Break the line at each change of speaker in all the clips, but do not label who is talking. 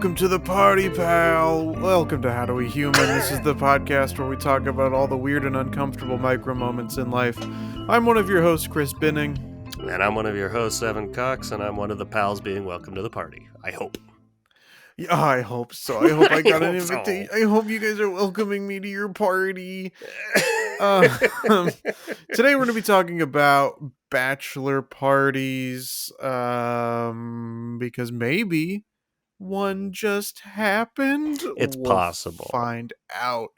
Welcome to the party, pal. Welcome to HowDoWeHuman. This is the podcast where we talk about all the weird and uncomfortable micro moments in life. I'm one of your hosts, Chris Binning.
And I'm one of your hosts, Evan Cox, and I'm one of the pals being welcome to the party. I hope.
Yeah, I hope so. I hope I got an invitation. I hope you guys are welcoming me to your party. Today we're going to be talking about bachelor parties, because maybe one just happened.
It's
We'll
possible.
find out.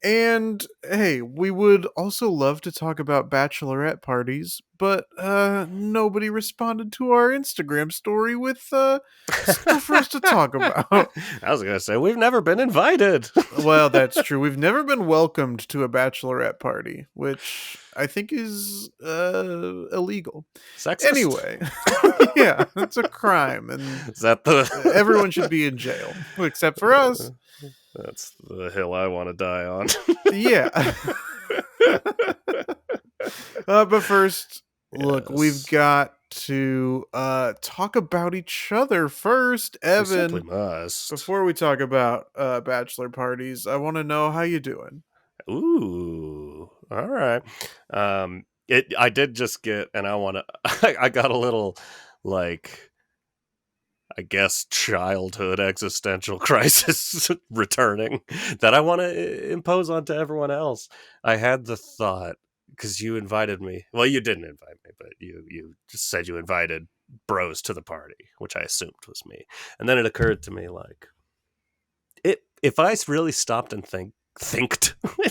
And hey, we would also love to talk about bachelorette parties, but nobody responded to our Instagram story with stuff for us to talk about.
I was gonna say we've never been invited.
Well, that's true. We've never been welcomed to a bachelorette party, which I think is illegal.
Sexist?
Anyway, yeah, it's a crime, and
Is that the
everyone should be in jail except for us.
That's the hill I want to die on.
Yeah. But first, look,
Yes.
we've got to talk about each other first.
We simply
Evan,
must.
before we talk about bachelor parties, I want to know how you doing.
Ooh, all right. I did just get, and I want to. I got a little, like, I guess, childhood existential crisis returning that I want to impose onto everyone else. I had the thought, because you invited me. Well, you didn't invite me, but you just said you invited bros to the party, which I assumed was me. And then it occurred to me, like, if I really stopped and if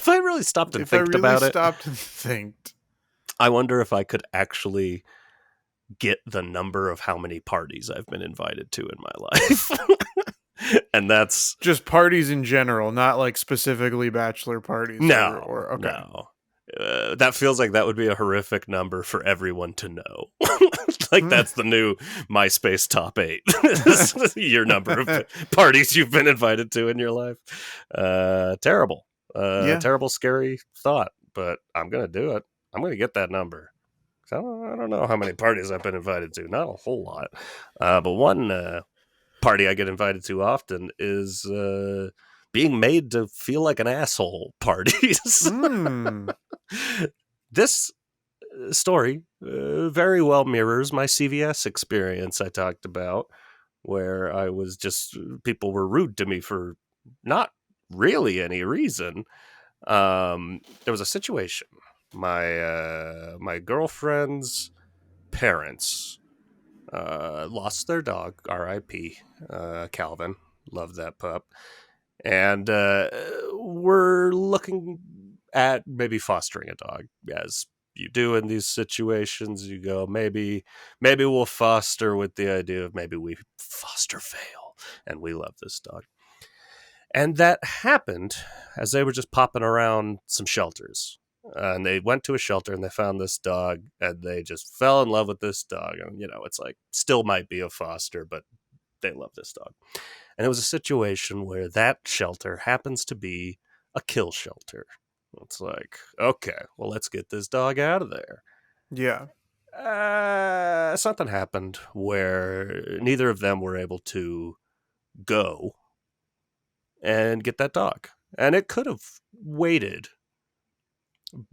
I really stopped and
If I
think
really
about it,
stopped and thinked,
I wonder if I could actually get the number of how many parties I've been invited to in my life. And that's
just parties in general, not like specifically bachelor parties.
no. That feels like that would be a horrific number for everyone to know. Like that's the new MySpace top 8. Your number of parties you've been invited to in your life. Terrible.
Yeah.
Terrible, scary thought, but I'm going to do it. I'm going to get that number. I don't know how many parties I've been invited to. Not a whole lot. But one party I get invited to often is being made to feel like an asshole parties. This story very well mirrors my CVS experience I talked about, where I was just, people were rude to me for not really any reason. There was a situation. My girlfriend's parents lost their dog, R.I.P. Calvin. Loved that pup. And we're looking at maybe fostering a dog, as you do in these situations. You go, maybe we'll foster with the idea of maybe we foster fail, and we love this dog. And that happened as they were just popping around some shelters. And they went to a shelter and they found this dog, and they just fell in love with this dog. And, it's like, still might be a foster, but they love this dog. And it was a situation where that shelter happens to be a kill shelter. It's like, okay, well, let's get this dog out of there.
Yeah.
Something happened where neither of them were able to go and get that dog. And it could have waited,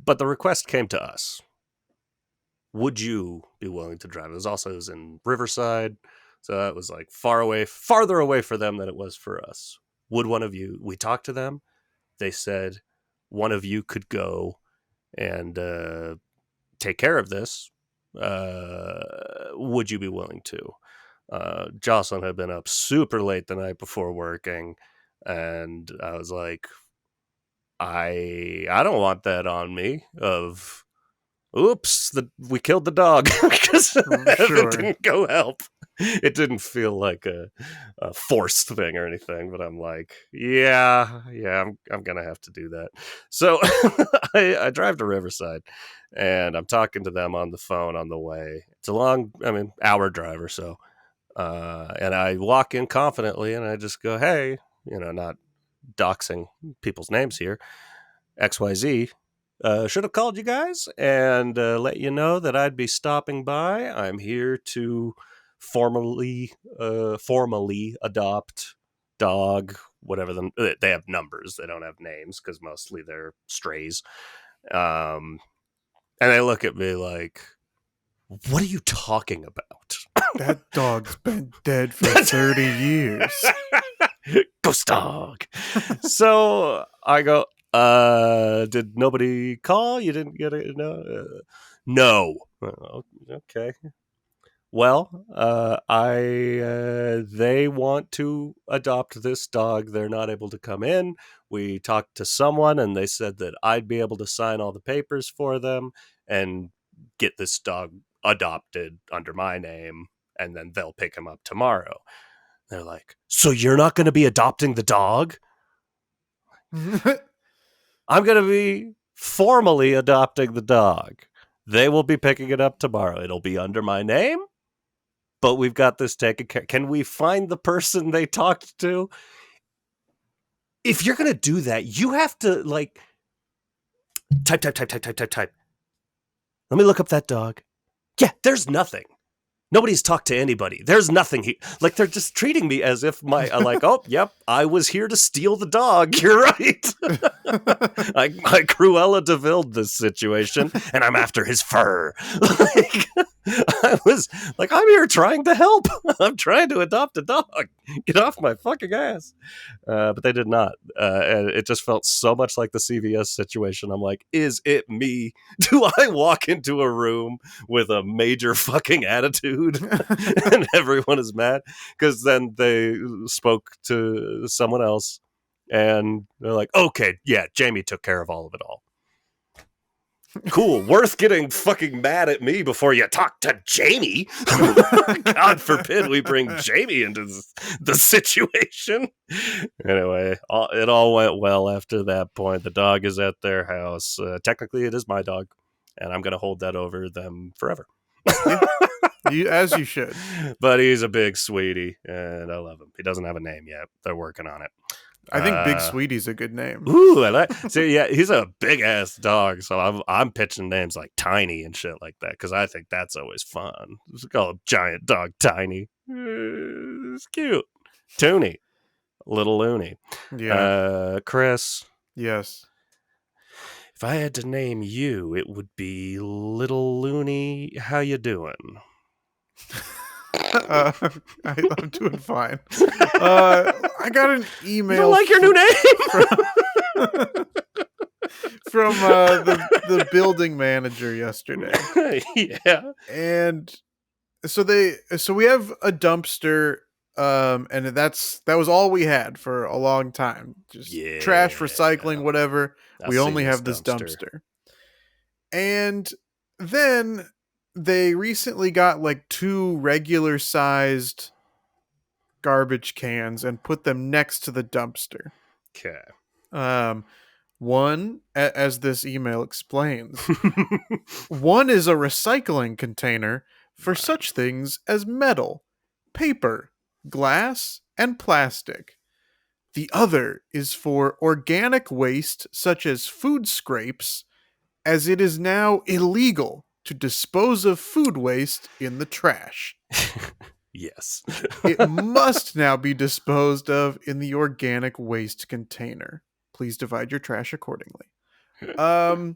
but the request came to us. Would you be willing to drive? It was in Riverside, so that was like farther away for them than it was for us. Would one of you, we talked to them, they said one of you could go and take care of this. Would you be willing to? Jocelyn had been up super late the night before working, and I was like, I don't want that on me of, oops, we killed the dog because Evan didn't go help. It didn't feel like a forced thing or anything, but I'm like, yeah, I'm gonna have to do that. So I drive to Riverside, and I'm talking to them on the phone on the way. It's a long, hour drive or so, and I walk in confidently, and I just go, hey, not doxing people's names here, XYZ. Should have called you guys and let you know that I'd be stopping by. I'm here to formally adopt dog, whatever them. They have numbers. They don't have names because mostly they're strays. And they look at me like, "What are you talking about?"
That dog's been dead for 30 years.
Ghost dog. So I go, did nobody call? You didn't get it? No. Okay. Well, they want to adopt this dog. They're not able to come in. We talked to someone and they said that I'd be able to sign all the papers for them and get this dog adopted under my name, and then they'll pick him up tomorrow. They're like, so you're not going to be adopting the dog? I'm going to be formally adopting the dog. They will be picking it up tomorrow. It'll be under my name, but we've got this taken care. Can we find the person they talked to? If you're going to do that, you have to like type. Let me look up that dog. Yeah, there's nothing. Nobody's talked to anybody. There's nothing. Like, they're just treating me as if like, oh, yep, I was here to steal the dog. You're right. I Cruella de Vil this situation, and I'm after his fur. Like, I was like, I'm here trying to help. I'm trying to adopt a dog. Get off my fucking ass. But they did not. And it just felt so much like the CVS situation. I'm like, is it me? Do I walk into a room with a major fucking attitude and everyone is mad? Because then they spoke to someone else and they're like, okay, yeah, Jamie took care of all of it all. Cool. Worth getting fucking mad at me before you talk to Jamie. God forbid we bring Jamie into the situation. Anyway, it all went well after that point. The dog is at their house. Technically, it is my dog, and I'm going to hold that over them forever.
As you should.
But he's a big sweetie, and I love him. He doesn't have a name yet. They're working on it.
I think Big Sweetie's a good name.
Ooh, I like. See, yeah, he's a big ass dog, so I'm pitching names like Tiny and shit like that because I think that's always fun. Let's call a giant dog Tiny. It's cute. Toonie, little loony.
Yeah.
Chris.
Yes.
If I had to name you, it would be Little Loony. How you doing?
I'm doing fine. I got an email.
You don't like your new name?
From the building manager yesterday.
Yeah.
And so we have a dumpster, and that was all we had for a long time. Just trash, recycling, whatever. We only have this dumpster. And then they recently got like 2 regular sized garbage cans and put them next to the dumpster.
Okay.
One, as this email explains, one is a recycling container for such things as metal, paper, glass, and plastic. The other is for organic waste such as food scraps, as it is now illegal to dispose of food waste in the trash.
Yes.
It must now be disposed of in the organic waste container. Please divide your trash accordingly. I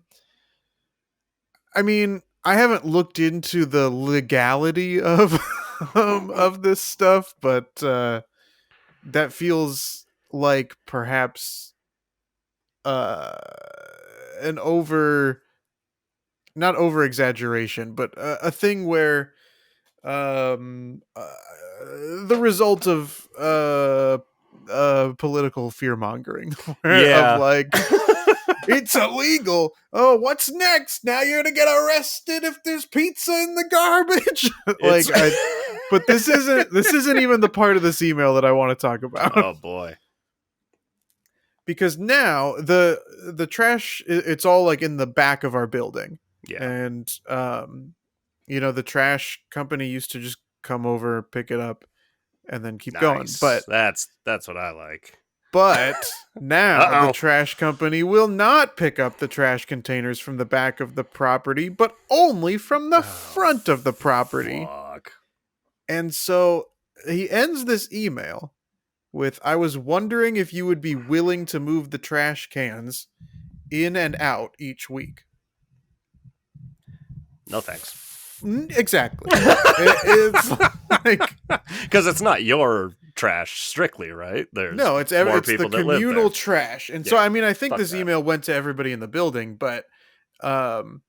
mean, I haven't looked into the legality of this stuff, but that feels like perhaps an not over exaggeration, but a thing where the result of political fear mongering.
Yeah.
Of like, it's illegal. Oh, what's next? Now you're gonna get arrested if there's pizza in the garbage. But this isn't even the part of this email that I want to talk about.
Oh boy.
Because now the trash, it's all like in the back of our building.
Yeah.
And the trash company used to just come over, pick it up, and then keep going. But
that's what I like.
But now the trash company will not pick up the trash containers from the back of the property, but only from the front of the property.
Fuck.
And so he ends this email with, I was wondering if you would be willing to move the trash cans in and out each week.
No thanks.
Exactly. It's like,
because it's not your trash strictly, right? There's
no, it's
more
it's the
people that live
communal
there.
trash. And so
Yeah,
I mean, I think
fuck
this
that.
email went to everybody in the building, but um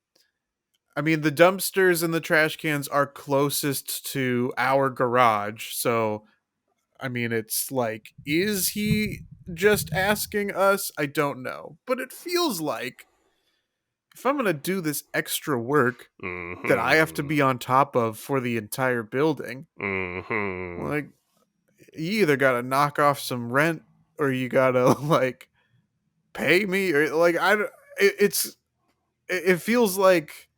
I mean, the dumpsters and the trash cans are closest to our garage. So I mean, it's like, is he just asking us? I don't know. But it feels like if I'm going to do this extra work that I have to
Mm-hmm.
be on top of for the entire building,
Mm-hmm.
like, you either got to knock off some rent or you got to, like, pay me or, like, it feels like,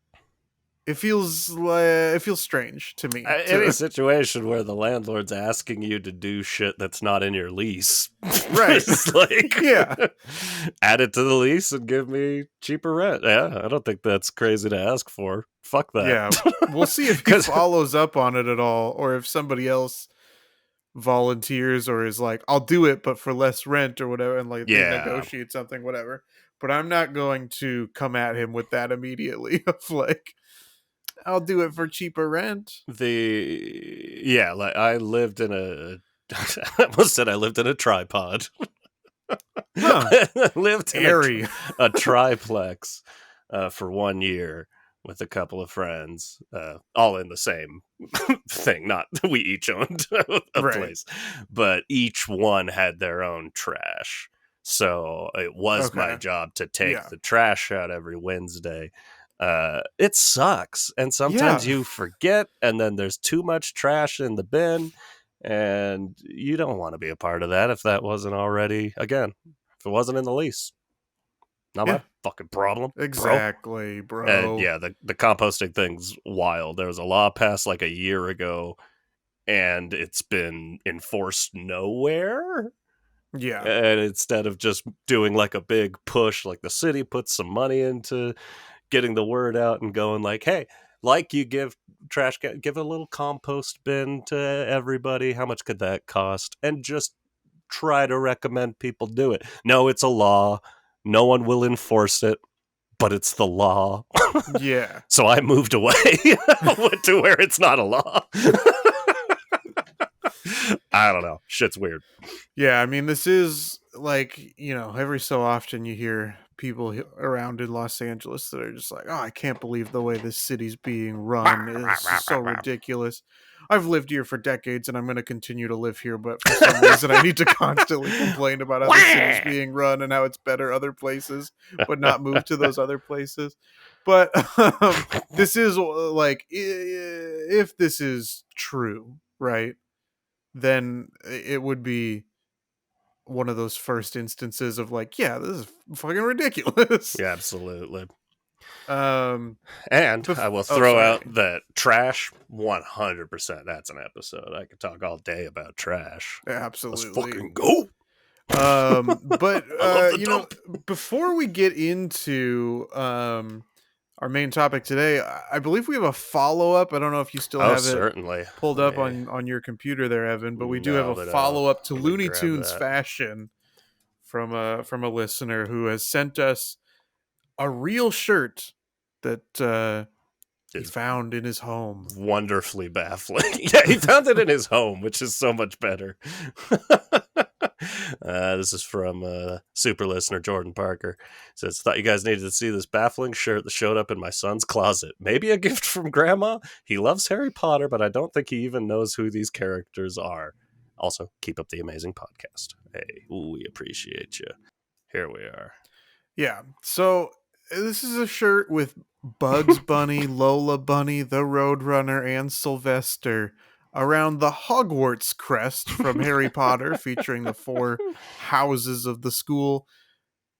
it feels strange to me
Any
to,
situation where the landlord's asking you to do shit that's not in your lease,
right.
it's like,
Yeah.
add it to the lease and give me cheaper rent. Yeah, I don't think that's crazy to ask for. Fuck that.
Yeah. We'll see if he
Because
follows up on it at all or if somebody else volunteers or is like, I'll do it, but for less rent or whatever. And like they
yeah,
negotiate something, whatever. But I'm not going to come at him with that immediately of like, I'll do it for cheaper rent.
like I lived in a. I almost said I lived in a tripod.
Huh.
I lived in
Airy.
a triplex for 1 year with a couple of friends, all in the same thing. Not we each owned a
Right.
place, but each one had their own trash. So it was my
Okay.
job to take
Yeah.
the trash out every Wednesday. It sucks, and sometimes
Yeah.
you forget, and then there's too much trash in the bin, and you don't want to be a part of that if that wasn't already, again, if it wasn't in the lease. Not
Yeah.
my fucking problem, bro.
Exactly,
And
bro.
yeah, the composting thing's wild. There was a law passed like a year ago, and it's been enforced nowhere.
Yeah.
And instead of just doing like a big push, like the city puts some money into getting the word out and going like, hey, like you give give a little compost bin to everybody. How much could that cost? And just try to recommend people do it. No, it's a law. No one will enforce it, but it's the law.
Yeah.
So I moved away to where it's not a law. I don't know. Shit's weird.
Yeah, I mean, this is like, every so often you hear people around in Los Angeles that are just like, oh, I can't believe the way this city's being run. It's just so ridiculous. I've lived here for decades and I'm going to continue to live here, but for some reason I need to constantly complain about how the city's being run and how it's better other places, but not move to those other places. But this is like, if this is true, right, then it would be one of those first instances of like, yeah, this is fucking ridiculous.
Yeah, absolutely.
um,
And I will
oh,
throw out
sorry.
that trash 100%. That's an episode. I could talk all day about trash. Let's
Absolutely.
fucking go.
But
I love the dump.
before we get into our main topic today, I believe we have a follow up. I don't know if you still
Oh,
have it
certainly.
pulled
Let
up
me
on your computer there, Evan. But we do have a
no,
follow up to
let me
Looney
grab
Tunes
that.
fashion from a listener who has sent us a real shirt that he
It's
found in his home.
wonderfully baffling. Yeah, he found it in his home, which is so much better. This is from super listener Jordan Parker. Says, thought you guys needed to see this baffling shirt that showed up in my son's closet. Maybe a gift from grandma? He loves Harry Potter, but I don't think he even knows who these characters are. Also, keep up the amazing podcast. Hey, we appreciate you. Here we are.
Yeah. So this is a shirt with Bugs Bunny, Lola Bunny, the Roadrunner, and Sylvester around the Hogwarts crest from Harry Potter, featuring the four houses of the school,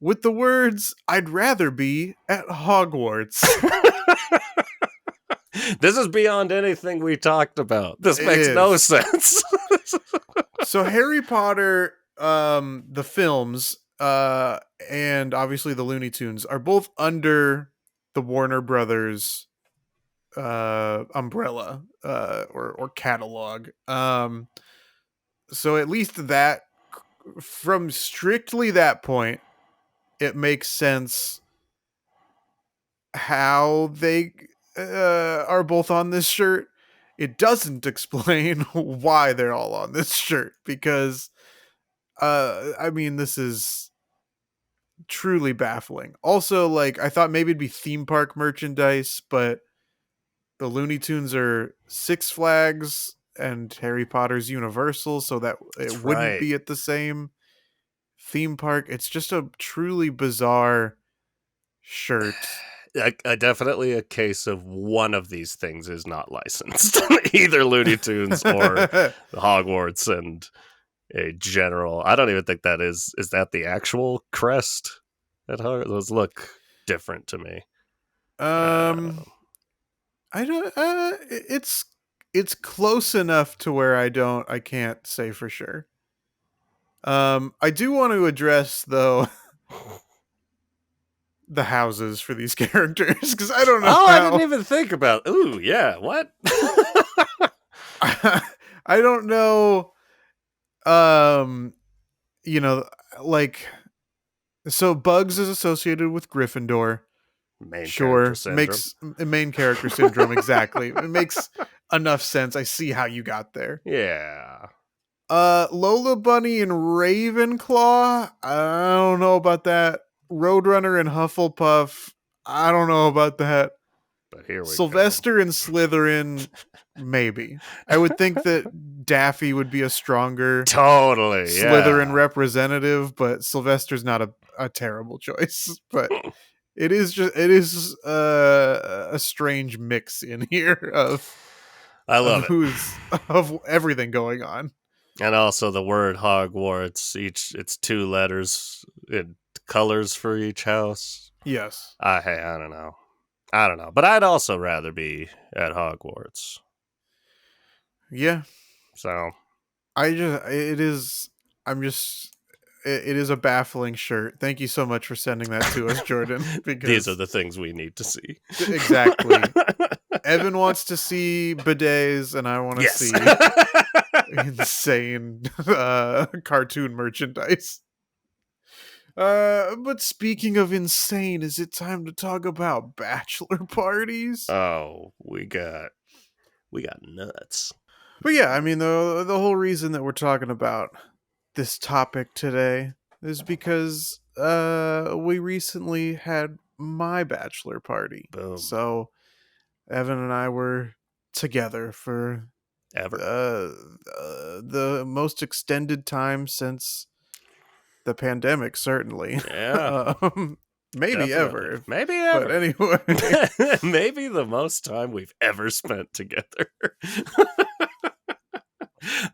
with the words, I'd rather be at Hogwarts.
This is beyond anything we talked about. This
It
makes no
is.
sense.
So Harry Potter, the films, and obviously the Looney Tunes are both under the Warner Brothers umbrella or catalog. So at least that, from strictly that point, it makes sense how they are both on this shirt. It doesn't explain why they're all on this shirt because I mean, this is truly baffling. Also, like, I thought maybe it'd be theme park merchandise, but the Looney Tunes are Six Flags and Harry Potter's Universal, so that it
That's
wouldn't
right.
be at the same theme park. It's just a truly bizarre shirt.
Definitely a case of one of these things is not licensed, either Looney Tunes or the Hogwarts and a general. I don't even think that is. Is that the actual crest at Hogwarts? Those look different to me. Uh,
um I don't. It's close enough to where I can't say for sure. I do want to address though the houses for these characters because I don't know
oh, I didn't
how.
even think about. Ooh, yeah. What?
I don't know. Um, you know, like, so Bugs is associated with Gryffindor.
Main character
Sure,
syndrome.
makes main character syndrome exactly. It makes enough sense. I see how you got there.
Yeah,
Lola Bunny and Ravenclaw. I don't know about that. Roadrunner and Hufflepuff. I don't know about that.
but here we go.
Sylvester and Slytherin. Maybe. I would think that Daffy would be a stronger
Totally,
Slytherin
yeah.
representative, but Sylvester's not a terrible choice. But it is a strange mix in here
I love
of
it.
who's of everything going on.
And also the word Hogwarts, it's two letters in colors for each house.
Yes.
I don't know. I don't know. But I'd also rather be at Hogwarts.
Yeah.
So
I just it is I'm just it is a baffling shirt. Thank you so much for sending that to us, Jordan,
these are
because
the things we need to see.
exactly. Evan wants to see bidets and I want to
Yes.
see insane cartoon merchandise. But speaking of insane, is it time to talk about bachelor parties?
oh, we got nuts.
But yeah, I mean the whole reason that we're talking about this topic today is because we recently had my bachelor party.
Boom.
So Evan and I were together for
Ever.
the most extended time since the pandemic, certainly.
Yeah,
Maybe
definitely.
ever.
Maybe
But
ever.
anyway,
Maybe the most time we've ever spent together.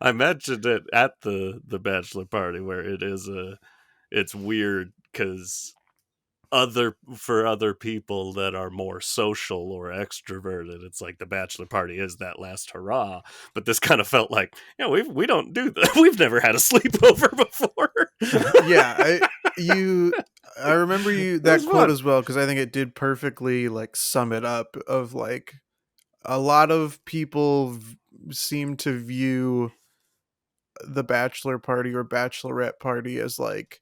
I mentioned it at the bachelor party where it's weird because other people that are more social or extroverted, it's like the bachelor party is that last hurrah. But this kind of felt like, yeah, we don't do that. We've never had a sleepover before.
yeah, I remember you
It was
that quote
fun.
as well because I think it did perfectly like sum it up of like a lot of people seem to view the bachelor party or bachelorette party as like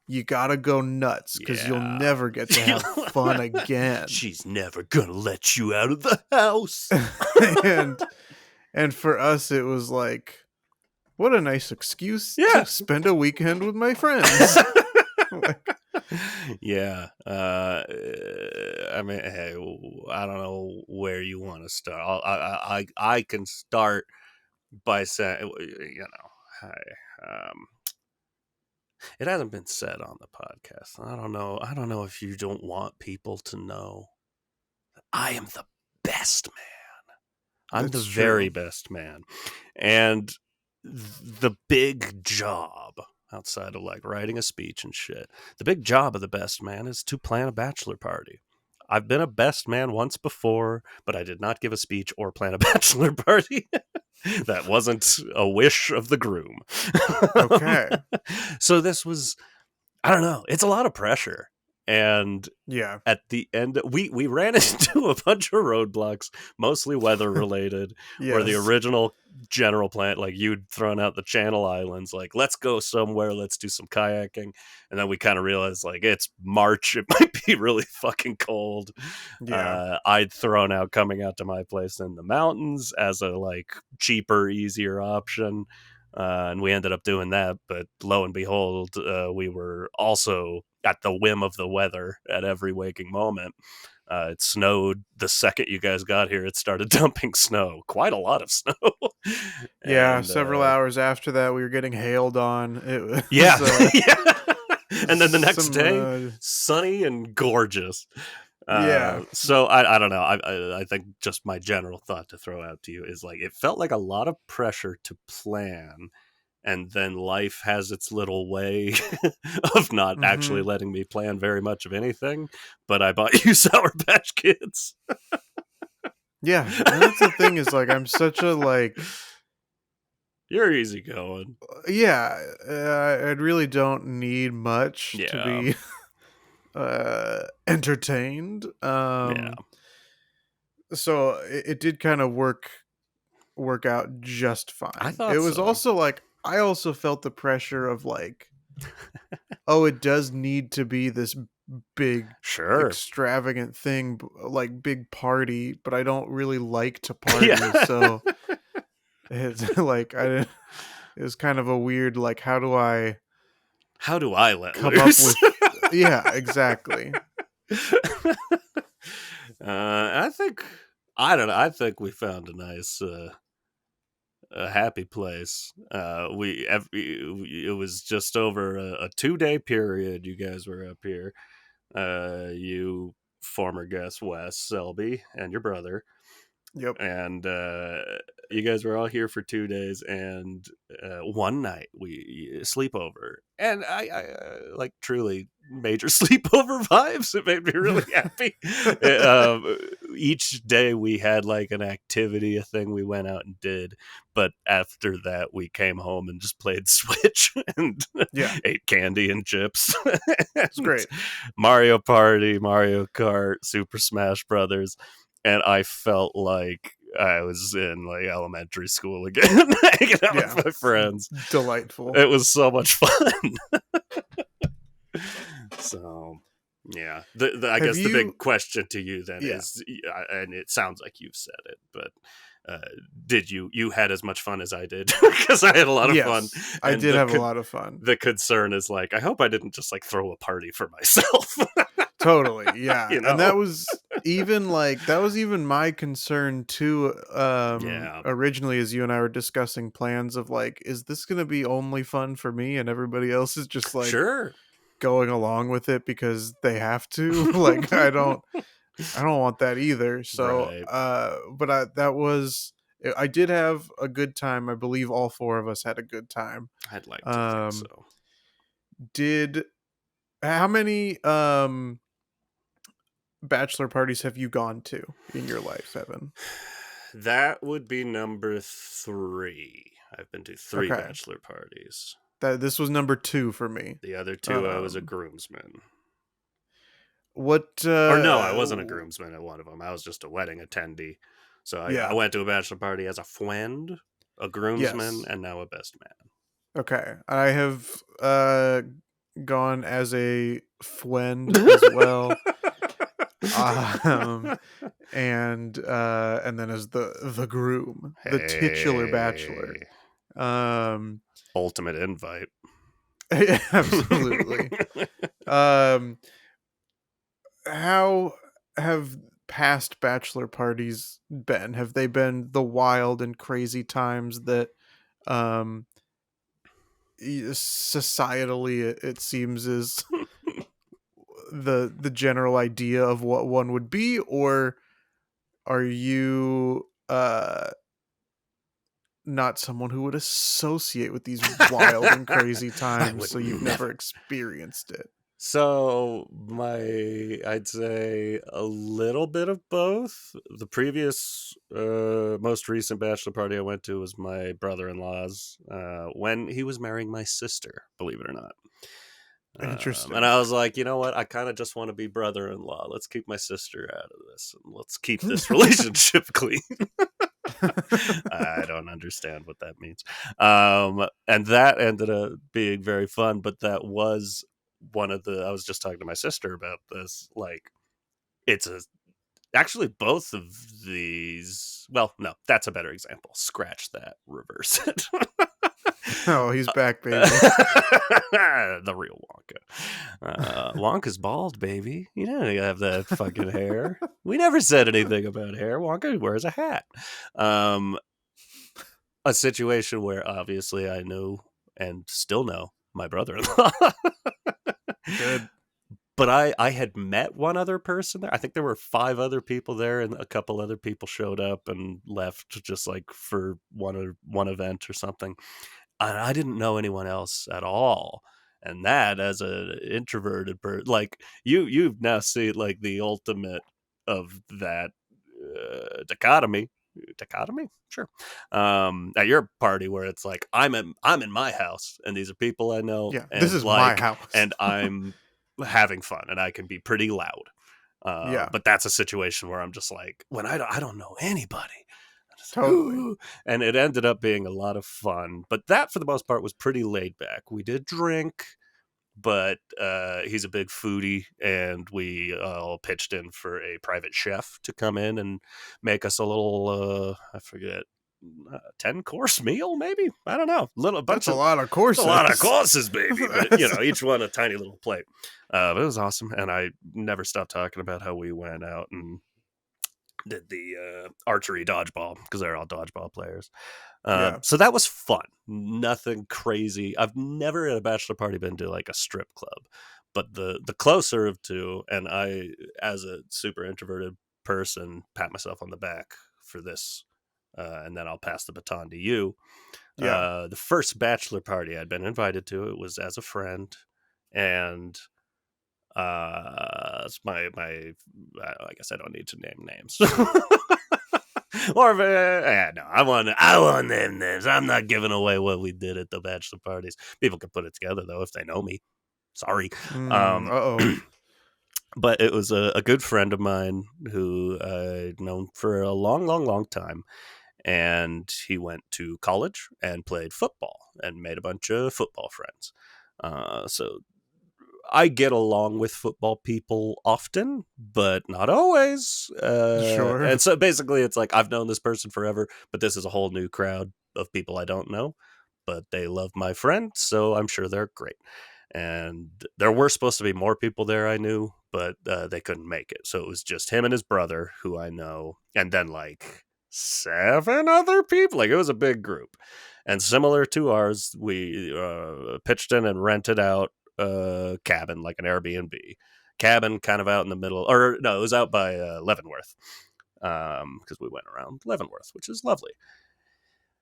you gotta go nuts because you'll
Yeah.
never get to have fun again.
She's never gonna let you out of the house.
and and for us it was like, what a nice excuse to
Yeah.
spend a weekend with my friends. Like,
Yeah. I mean, hey, I don't know where you want to start. I can start by saying, it hasn't been said on the podcast. I don't know. I don't know if you don't want people to know that I am the best man. I'm the
that's
very
true.
best man. And the big job outside of like writing a speech and shit, the big job of the best man is to plan a bachelor party. I've been a best man once before, but I did not give a speech or plan a bachelor party. That wasn't a wish of the groom.
Okay.
So this was, I don't know, it's a lot of pressure. And
Yeah.
at the end, we ran into a bunch of roadblocks, mostly weather related, where the
Yes.
original general plan, like you'd thrown out the Channel Islands, like let's go somewhere, let's do some kayaking, and then we kind of realized like it's March, it might be really fucking cold.
Yeah.
I'd thrown out coming out to my place in the mountains as a like cheaper, easier option. And we ended up doing that, but lo and behold, we were also at the whim of the weather at every waking moment. It snowed the second you guys got here. It started dumping snow, quite a lot of snow,
Yeah,
and
several hours after that, we were getting hailed on. It
yeah,
was
yeah. And then the next
some
day, sunny and gorgeous.
yeah.
So I don't know. I think just my general thought to throw out to you is like it felt like a lot of pressure to plan, and then life has its little way of not actually
Mhm.
letting me plan very much of anything. But I bought you Sour Patch Kids.
Yeah, and that's the thing is like I'm such a like
You're easy going.
yeah, I really don't need much to
Yeah,
be entertained.
yeah.
So it did kind of work out just
I
fine. It
thought
was
so.
also like I also felt the pressure of like, oh, it does need to be this big
Sure.
extravagant thing, like big party, but I don't really like to party,
Yeah.
so it's like I didn't, it was kind of a weird like how do I
How do I let
come up
loose?
with yeah, exactly.
I think I don't know. I think we found a nice, a happy place. It was just over a 2 day period. You guys were up here. You former guest Wes Selby and your brother,
Yep.
and you guys were all here for 2 days. And one night we sleepover, and like truly major sleepover vibes. It made me really happy. Each day we had like an activity, a thing we went out and did, but after that we came home and just played Switch and
Yeah,
ate candy and chips.
it's
And
great.
Mario Party, Mario Kart, Super Smash Brothers, and I felt like I was in like elementary school again, hanging out
Yeah,
with my friends.
delightful.
It was so much fun. So, yeah, I
Have
guess the big
you
question to you then
yeah.
is, and it sounds like you've said it, but did you had as much fun as I did? Because I had a lot of fun,
Yes, I
and
did have a lot of fun.
the concern is like I hope I didn't just like throw a party for myself.
Totally, yeah,
You
and
know?
that was even my concern too,
Yeah,
originally as you and I were discussing plans of, like, is this gonna be only fun for me and everybody else is just, like,
sure.
going along with it because they have to? Like, I don't want that either, so,
Right.
but I did have a good time, I believe all 4 of us had a good time.
I'd like to think
Um,
so.
did how many, bachelor parties have you gone to in your life, Evan?
That would be number 3. I've been to 3
Okay.
bachelor parties.
That this was number 2 for me.
The other 2, I was a
Um,
groomsman.
what,
Or no, I wasn't a groomsman at one of them. I was just a wedding attendee. So I
yeah.
went to a bachelor party as a friend, a groomsman,
Yes.
and now a best man.
Okay. I have, gone as a friend as well. Um, and then as the groom, the titular bachelor.
Hey,
Um,
ultimate invite.
absolutely. Um, how have past bachelor parties been? Have they been the wild and crazy times that um societally it seems is the general idea of what one would be, or are you not someone who would associate with these wild and crazy
I
times
would
so you've never
never.
experienced it?
So I'd say a little bit of both. The previous, most recent bachelor party I went to was my brother-in-law's, when he was marrying my sister, believe it or not. And
Interesting.
I was like, you know what? I kind of just want to be brother-in-law. Let's keep my sister out of this, and let's keep this relationship clean. I don't understand what that means. And that ended up being very fun, but that was one of the, I was just talking to my sister about this. Like, it's a, actually both of these, well, no, that's a better example. Scratch that, reverse it.
Oh, he's back, baby.
The real Wonka. Wonka's bald, baby. You know you have that fucking hair. We never said anything about hair. Wonka wears a hat. A situation where obviously I knew and still know my brother-in-law.
Good.
But I had met one other person there. I think there were 5 other people there, and a couple other people showed up and left just like for one event or something. And I didn't know anyone else at all. And that, as an introverted person, like you've now seen like the ultimate of that dichotomy. Dichotomy, sure. At your party, where it's like I'm in my house, and these are people I know,
Yeah, this
and
is my
like,
house.
and I'm having fun, and I can be pretty loud.
Yeah,
But that's a situation where I'm just like, when I don't know anybody.
totally.
And it ended up being a lot of fun. But that, for the most part, was pretty laid back. We did drink, but he's a big foodie, and we all pitched in for a private chef to come in and make us a little, I forget, 10-course meal, maybe? I don't know.
That's a lot of courses.
A lot of courses, baby. But,
That's-
each one a tiny little plate. But it was awesome. And I never stopped talking about how we went out and did the archery dodgeball, because they're all dodgeball players.
yeah.
So that was fun. Nothing crazy. I've never at a bachelor party been to like a strip club, but the closer of two, and I, as a super introverted person, pat myself on the back for this, and then I'll pass the baton to you.
Yeah.
The first bachelor party I'd been invited to, it was as a friend, and it's I guess I don't need to name names. Or no, I want them names. I'm not giving away what we did at the bachelor parties. People can put it together though if they know me. Sorry. Um,
Uh-oh.
but it was a good friend of mine who I'd known for a long, long, long time. And he went to college and played football and made a bunch of football friends. So I get along with football people often, but not always.
Sure.
And so basically, it's like I've known this person forever, but this is a whole new crowd of people I don't know. But they love my friend, so I'm sure they're great. And there were supposed to be more people there I knew, but they couldn't make it. So it was just him and his brother, who I know, and then like 7 other people. Like, it was a big group. And similar to ours, we pitched in and rented out cabin, like an Airbnb cabin, kind of out in the middle, or no, it was out by Leavenworth, because we went around Leavenworth, which is lovely.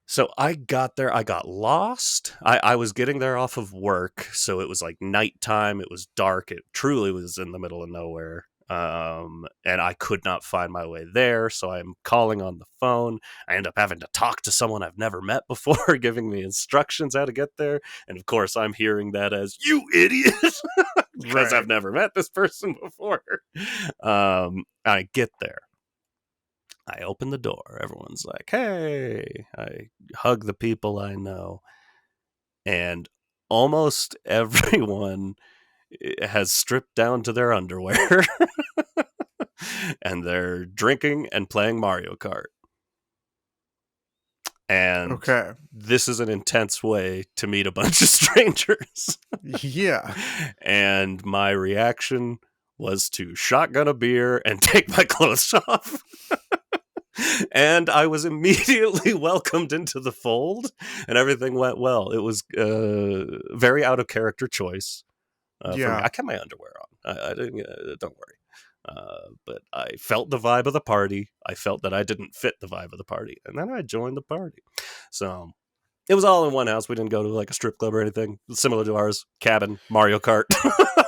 So I got there, I got lost. I was getting there off of work, so it was like nighttime, it was dark, it truly was in the middle of nowhere. And I could not find my way there, so I'm calling on the phone. I end up having to talk to someone I've never met before, giving me instructions how to get there. And of course, I'm hearing that as, "You idiot," because
Right.
I've never met this person before. I get there. I open the door. Everyone's like, "Hey." I hug the people I know. And almost everyone has stripped down to their underwear. And they're drinking and playing Mario Kart. And
Okay.
this is an intense way to meet a bunch of strangers.
Yeah.
And my reaction was to shotgun a beer and take my clothes off. And I was immediately welcomed into the fold, and everything went well. It was very out of character choice for me.
Yeah.
I kept my underwear on. I didn't. Don't worry. But I felt the vibe of the party. I felt that I didn't fit the vibe of the party, and then I joined the party. So it was all in one house. We didn't go to like a strip club or anything. Similar to ours, cabin, Mario Kart.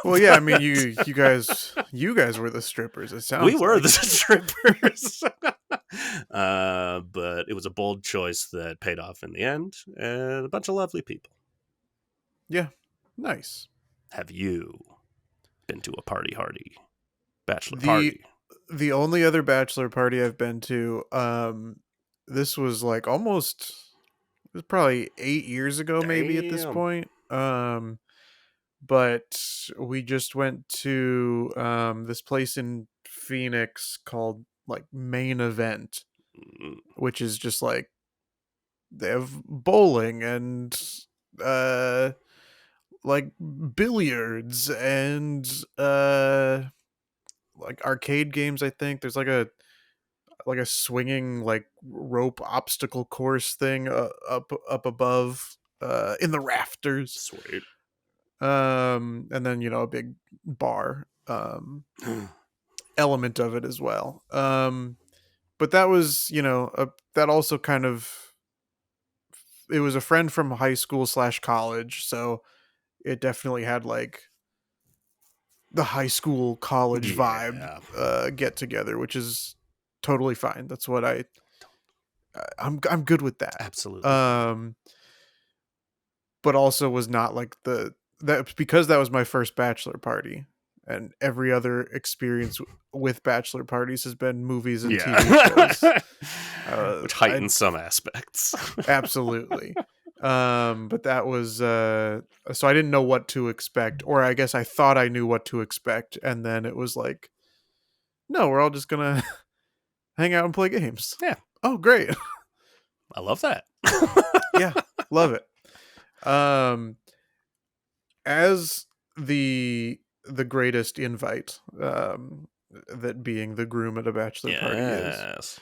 Well, yeah, I mean you guys were the strippers, it
We
sounds
were
like.
the strippers. But it was a bold choice that paid off in the end, and a bunch of lovely people.
Yeah. Nice.
Have you been to a party hardy bachelor
The
party?
the only other bachelor party I've been to, this was like almost, it was probably 8 years ago, maybe at this
Damn.
point. But we just went to this place in Phoenix called like Main Event,
Mm,
which is just like they have bowling and uh like billiards and like arcade games. I think there's like a swinging like rope obstacle course thing up above in the rafters.
sweet.
And then a big bar element of it as well. But that was, that also kind of, it was a friend from high school slash college, so it definitely had like the high school college vibe
Yeah,
get together, which is totally fine. That's what I'm good with that.
absolutely fine.
Um, but also was not like that, because that was my first bachelor party, and every other experience with bachelor parties has been movies and TV shows.
Yeah. Which
I
heightens some aspects.
absolutely. But that was so I didn't know what to expect, or I guess I thought I knew what to expect, and then it was like, no, we're all just gonna hang out and play games.
Yeah,
Oh, great.
I love that.
Yeah, love it. Um, as the greatest invite, that being the groom at a bachelor party is,
Yes.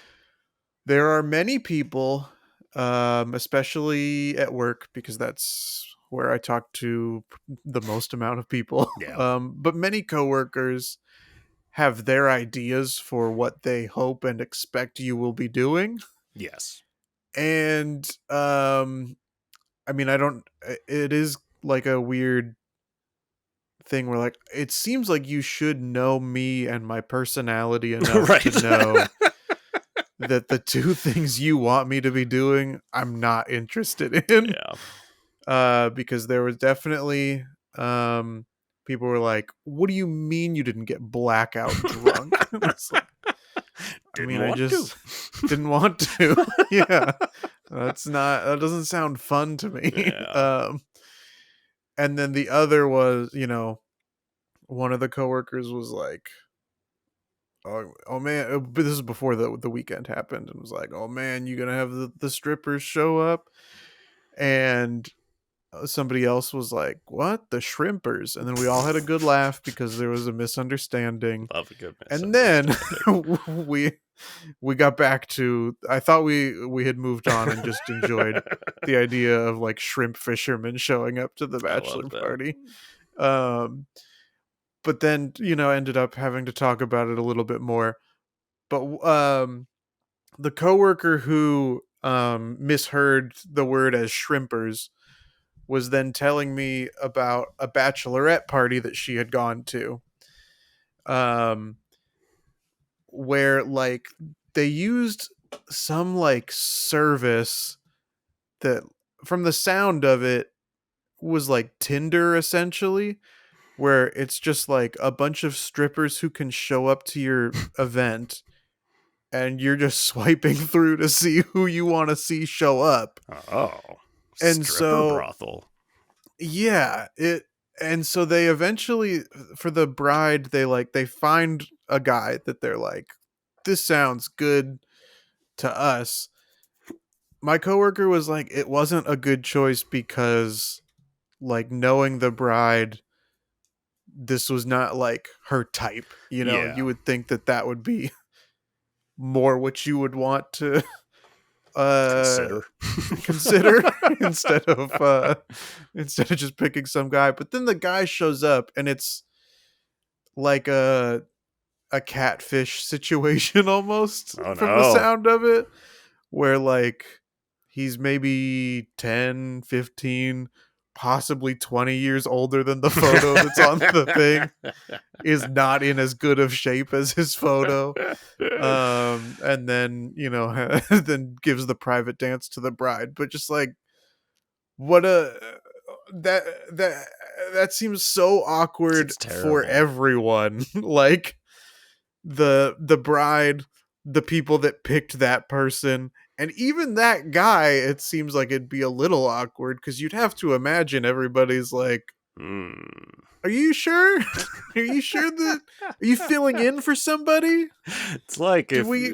there are many people, especially at work, because that's where I talk to the most amount of people.
Yeah.
But many coworkers have their ideas for what they hope and expect you will be doing.
Yes.
And I mean, it is like a weird thing where, like, it seems like you should know me and my personality enough
Right.
to know that the two things you want me to be doing, I'm not interested in.
Yeah.
Because there was definitely people were like, "What do you mean you didn't get blackout drunk?" It's like, I
Didn't
mean, I
want to.
just didn't want to. Yeah, that doesn't sound fun to me.
Yeah.
And then the other was, one of the coworkers was like, oh man, but this is before the weekend happened, and was like, "Oh man, you gonna have the strippers show up?" And somebody else was like, "What? The shrimpers?" And then we all had a good laugh because there was a misunderstanding.
Love a good
And then
misunderstanding.
we we got back to, I thought we had moved on and just enjoyed the idea of like shrimp fishermen showing up to the
I
bachelor
love that.
party. Um but then, ended up having to talk about it a little bit more. But the coworker who misheard the word as shrimpers was then telling me about a bachelorette party that she had gone to, um where like they used some like service that, from the sound of it, was like Tinder essentially, where it's just like a bunch of strippers who can show up to your event, and you're just swiping through to see who you want to see show up.
Oh,
And
stripper
so,
brothel.
yeah, and so they eventually, for the bride, they find a guy that they're like, this sounds good to us. My coworker was like, it wasn't a good choice because, like, knowing the bride, this was not like her type.
Yeah.
You would think that would be more what you would want to uh
Consider.
consider instead of just picking some guy. But then the guy shows up, and it's like a catfish situation almost,
Oh
from the
no.
sound of it, where like he's maybe 10, 15, possibly 20 years older than the photo that's on the thing, is not in as good of shape as his photo. And then, then gives the private dance to the bride. But just like, what a that that seems so awkward
It's
for
terrible.
everyone. Like the bride, the people that picked that person, and even that guy. It seems like it'd be a little awkward because you'd have to imagine everybody's like,
Mm.
"Are you sure? Are you sure that are you filling in for somebody?
It's like
Did
if
we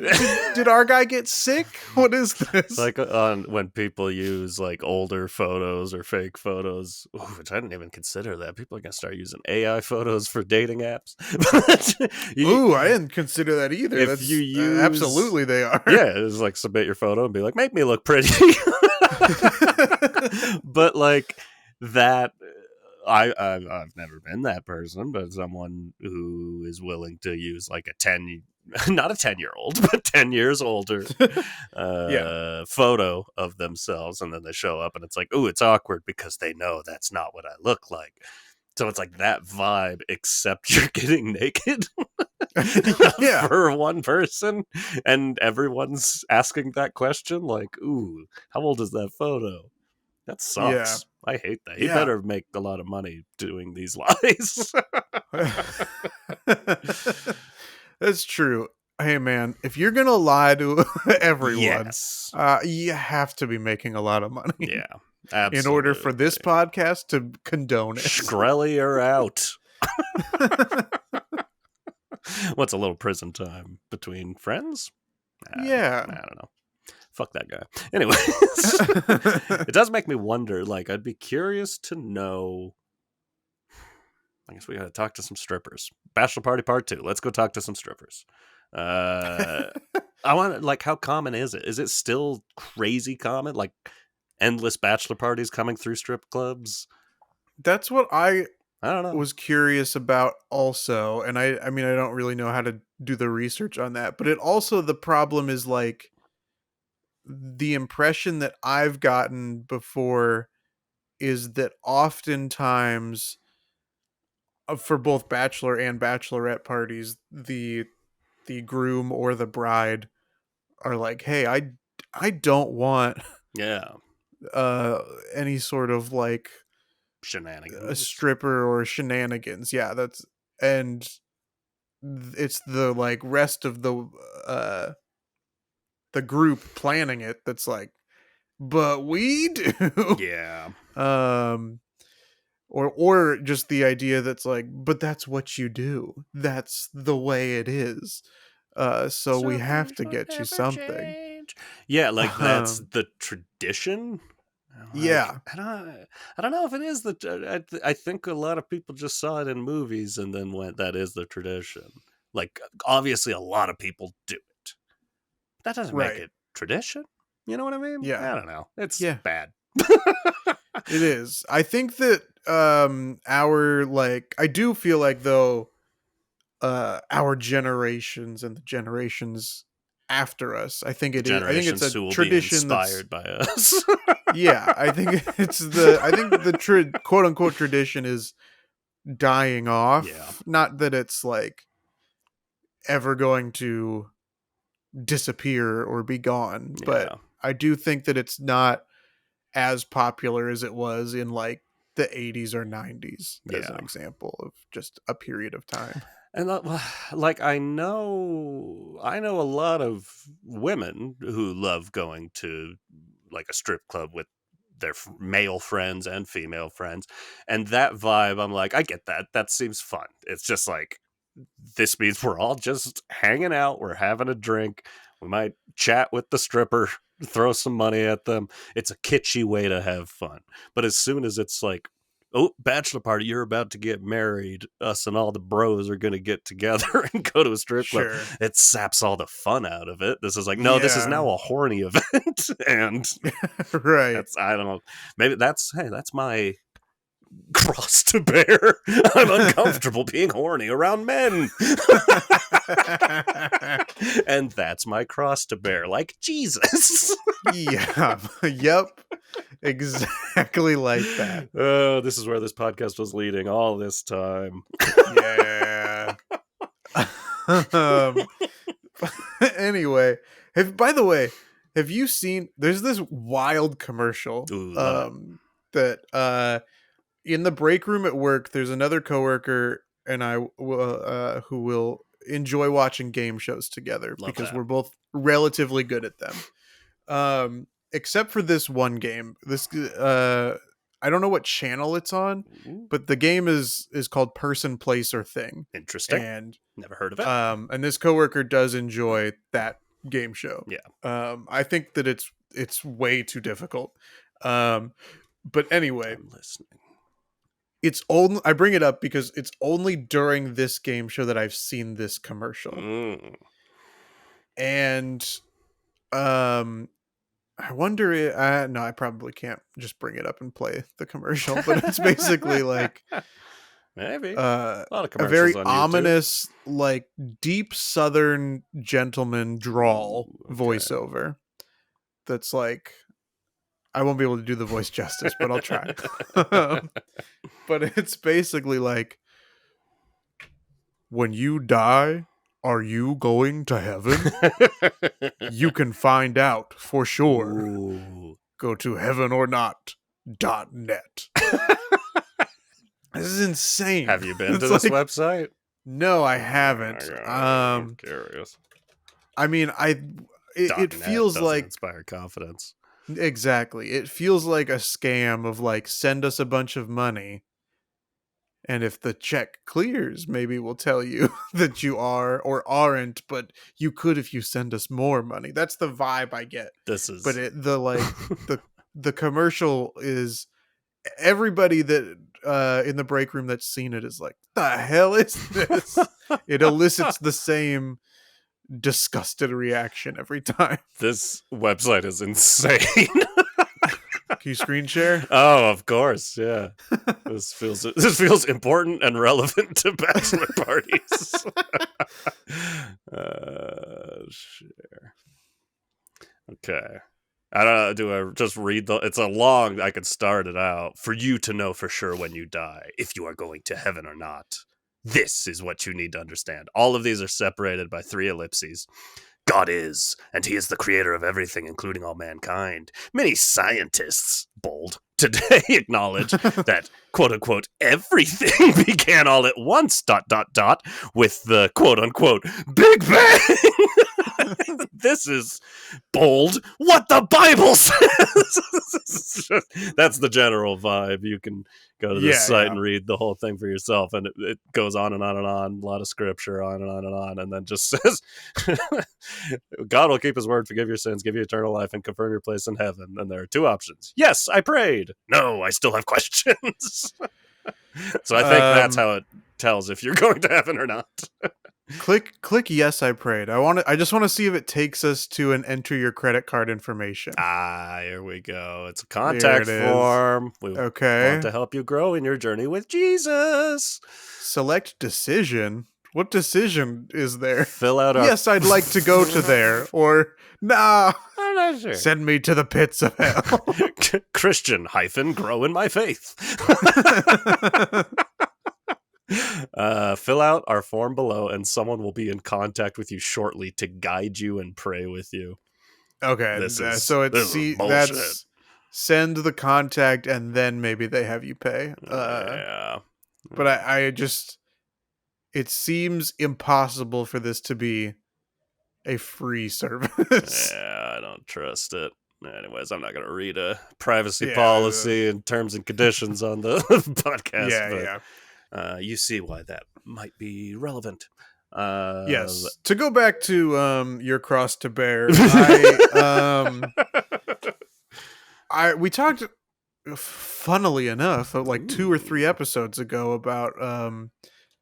did our guy get sick? What is
it's
this?"
like on when people use like older photos or fake photos, which I didn't even consider that. People are gonna start using AI photos for dating apps. But
Ooh, I didn't consider that either.
if you
That's
use,
absolutely they are.
yeah, it's like submit your photo and be like, make me look pretty. But like that, I've never been that person, but someone who is willing to use like a 10, not a 10-year-old, but 10 years older
Yeah.
photo of themselves, and then they show up and it's like, oh, it's awkward because they know that's not what I look like. So it's like that vibe, except you're getting naked
Yeah.
for one person, and everyone's asking that question like, ooh, how old is that photo? That
Yeah.
sucks. I hate that. He
Yeah.
better make a lot of money doing these lies.
That's true. Hey man, if you're gonna lie to everyone,
Yes.
you have to be making a lot of money
Yeah,
in order for
absolutely.
this podcast to condone it.
Shkreli are out. What's a little prison time between friends?
Yeah.
I don't know. Fuck that guy. Anyways, it does make me wonder. Like, I'd be curious to know. I guess we gotta talk to some strippers. Bachelor Party Part 2. Let's go talk to some strippers. I want, like, how common is it? Is it still crazy common? Like, endless bachelor parties coming through strip clubs?
That's what I
I don't know.
was curious about also, and I mean I don't really know how to do the research on that, but it also the problem is like the impression that I've gotten before is that oftentimes for both bachelor and bachelorette parties, the groom or the bride are like, "Hey, I don't want
Yeah.
uh any sort of like a
Shenanigans.
stripper or shenanigans." Yeah, that's and it's the like rest of uh the group planning it that's like, "But we do."
Yeah.
um or just the idea that's like, "But that's what you do. That's the way it is. So we have
Strippers
to
would
get you
never
something."
change. Yeah, like that's
Um,
the tradition. Like
yeah,
I don't know if it is I think a lot of people just saw it in movies and then went, that is the tradition. Like obviously a lot of people do it. That doesn't make
right.
it tradition. You know what I mean?
Yeah,
I don't know. It's
yeah,
bad.
it is. I think that our like I do feel like though our generations and the generations after us, I think
The
it is. I think it's
generations
a
who will be
tradition that's
inspired by us.
yeah. I think I think the quote unquote tradition is dying
Yeah.
off. Not that it's like ever going to disappear or be gone, but
Yeah.
I do think that it's not as popular as it was in like the 80s or 90s as an
Yeah.
example of just a period of time.
And like I know a lot of women who love going to like a strip club with their male friends and female friends, and that vibe, I'm like, I get that. That seems fun. It's just like, this means we're all just hanging out, we're having a drink, we might chat with the stripper, throw some money at them. It's a kitschy way to have fun. But as soon as it's like, oh, bachelor party, you're about to get married, us and all the bros are going to get together and go to a strip club,
Sure.
it saps all the fun out of it. This is like, no, this is
Yeah.
now a horny event. And
Right.
that's, I don't know, maybe that's, hey, that's my cross to bear. I'm uncomfortable being horny around men. And that's my cross to bear, like Jesus.
Yeah. Yep. Exactly like that.
Oh, this is where this podcast was leading all this time.
Yeah. um, anyway, by the way, have you seen there's this wild commercial
Ooh, love it.
that in the break room at work, there's another coworker and I who will enjoy watching game shows together
Love
because
that.
we're both relatively good at them. Except for this one game. This I don't know what channel it's on,
Ooh,
but the game is called Person, Place, or Thing.
interesting.
And
Never heard of it.
this coworker does enjoy that game show.
Yeah.
I think that it's way too difficult. But anyway,
I'm listening.
it's only I bring it up because it's only during this game show that I've seen this commercial. And I wonder no, I probably can't just bring it up and play the commercial, but it's basically like
Maybe. A lot of
a
commercials
very
on YouTube.
ominous, like deep Southern gentleman drawl
Ooh, okay.
voiceover. That's like, I won't be able to do the voice justice, but I'll try. But it's basically like, when you die, are you going to heaven? You can find out for sure.
Ooh.
Go to heavenornot.net. This is insane.
Have you been
It's
to this
like,
website?
No, I haven't.
I'm curious.
I mean, it feels like
inspire confidence.
Exactly. It feels like a scam of like, send us a bunch of money, and if the check clears, maybe we'll tell you that you are or aren't, but you could if you send us more money. That's the vibe I get.
This is
But the commercial is, everybody that in the break room that's seen it is like, the hell is this? It elicits the same disgusted reaction every time.
This website is insane.
Can you screen share?
Oh, of course, yeah. This feels important and relevant to bachelor parties. Share. Okay. I don't know. Do I just read it's a long, I could start it out. For you to know for sure when you die, if you are going to heaven or not. This is what you need to understand. All of these are separated by 3 ellipses. God is, and he is the creator of everything, including all mankind. Many scientists, bold, today acknowledge that, quote-unquote, everything began all at once, ... with the, quote-unquote, Big Bang! This is bold. What the Bible says! That's the general vibe. You can go to this site and read the whole thing for yourself, and it goes on and on and on, a lot of scripture, on and on and on, and then just says, God will keep his word, forgive your sins, give you eternal life, and confirm your place in heaven. And there are 2 options. Yes, I prayed. No, I still have questions. So I think that's how it tells if you're going to heaven or not.
Click yes, I prayed. I just want to see if it takes us to an enter your credit card information.
Here we go. It's a contact form. We want to help you grow in your journey with Jesus.
Select decision. What decision is there?
Fill out
yes, I'd like to go to there. Or, nah,
I'm not sure.
Send me to the pits of hell.
Christian - grow in my faith. Fill out our form below and someone will be in contact with you shortly to guide you and pray with you.
Okay, that's send the contact and then maybe they have you pay.
Yeah.
But I just, it seems impossible for this to be a free service.
Yeah, I don't trust it. Anyways, I'm not going to read a privacy policy and terms and conditions on the podcast. You see why that might be relevant.
Yes. To go back to your cross to bear, we talked, funnily enough, like 2 or 3 episodes ago about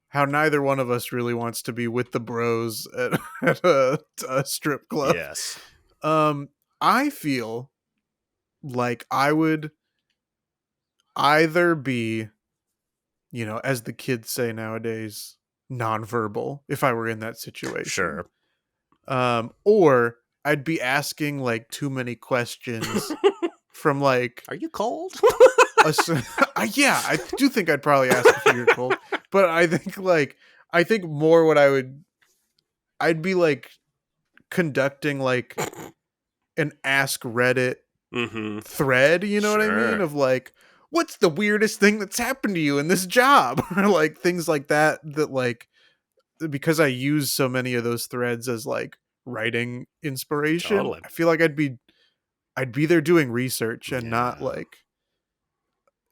how neither one of us really wants to be with the bros at a strip club.
Yes.
I feel like I would either be, as the kids say nowadays, nonverbal if I were in that situation.
Sure.
Or I'd be asking like too many questions from like,
are you cold?
Yeah, I do think I'd probably ask if you're cold. But I think more what I'd be like conducting like an Ask Reddit thread, you know what I mean? Of like, what's the weirdest thing that's happened to you in this job? Or like things like that, that like, because I use so many of those threads as like writing inspiration,
Totally.
I feel like I'd be there doing research and not
Yeah.
like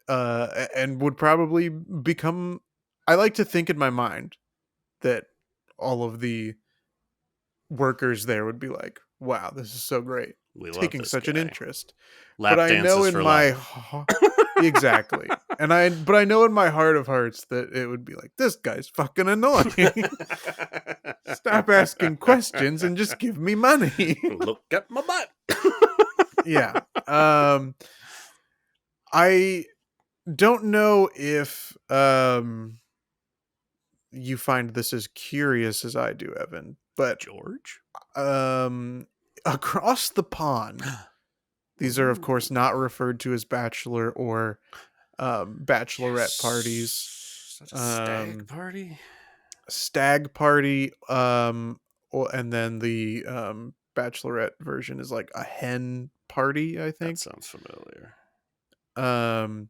and would probably become, I like to think in my mind that all of the workers there would be like, wow, this is so great,
We love
taking
this
such an
guy.
interest. But
Lap
I know
dances
in
for
my
life.
exactly. But I know in my heart of hearts that it would be like, this guy's fucking annoying. Stop asking questions and just give me money.
Look at my butt.
Yeah. I don't know if you find this as curious as I do, Evan, but
George?
um across the pond, these are of course
Ooh.
not referred to as bachelor or bachelorette parties.
Yes. Is that a stag
Um
party?
Stag party, and then the bachelorette version is like a hen party, I
That
think.
sounds familiar.
Um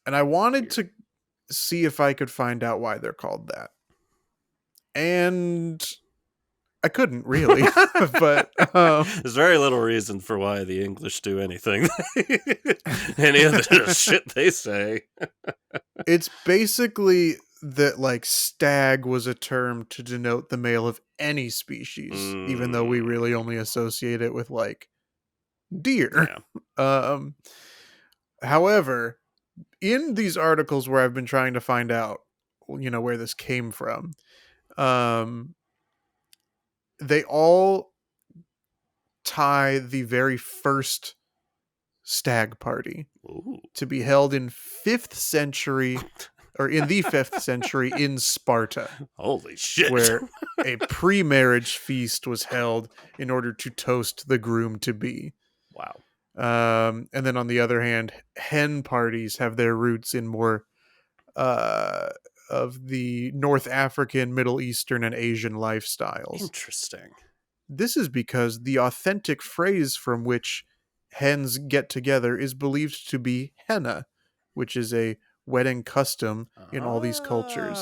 and I wanted
Weird.
to see if I could find out why they're called that. And I couldn't really, but
There's very little reason for why the English do anything. Any of the shit they say.
it's basically that like stag was a term to denote the male of any species, even though we really only associate it with like deer.
Yeah.
Um, However, in these articles where I've been trying to find out, where this came from, um, they all tie the very first stag party
Ooh.
to be held in 5th century, or in the 5th century in Sparta,
Holy shit.
where a pre-marriage feast was held in order to toast the groom to be.
Wow.
And then on the other hand, hen parties have their roots in more uh, of the North African, Middle Eastern, and Asian lifestyles.
Interesting.
This is because the authentic phrase from which hens get together is believed to be henna, which is a wedding custom in all these cultures.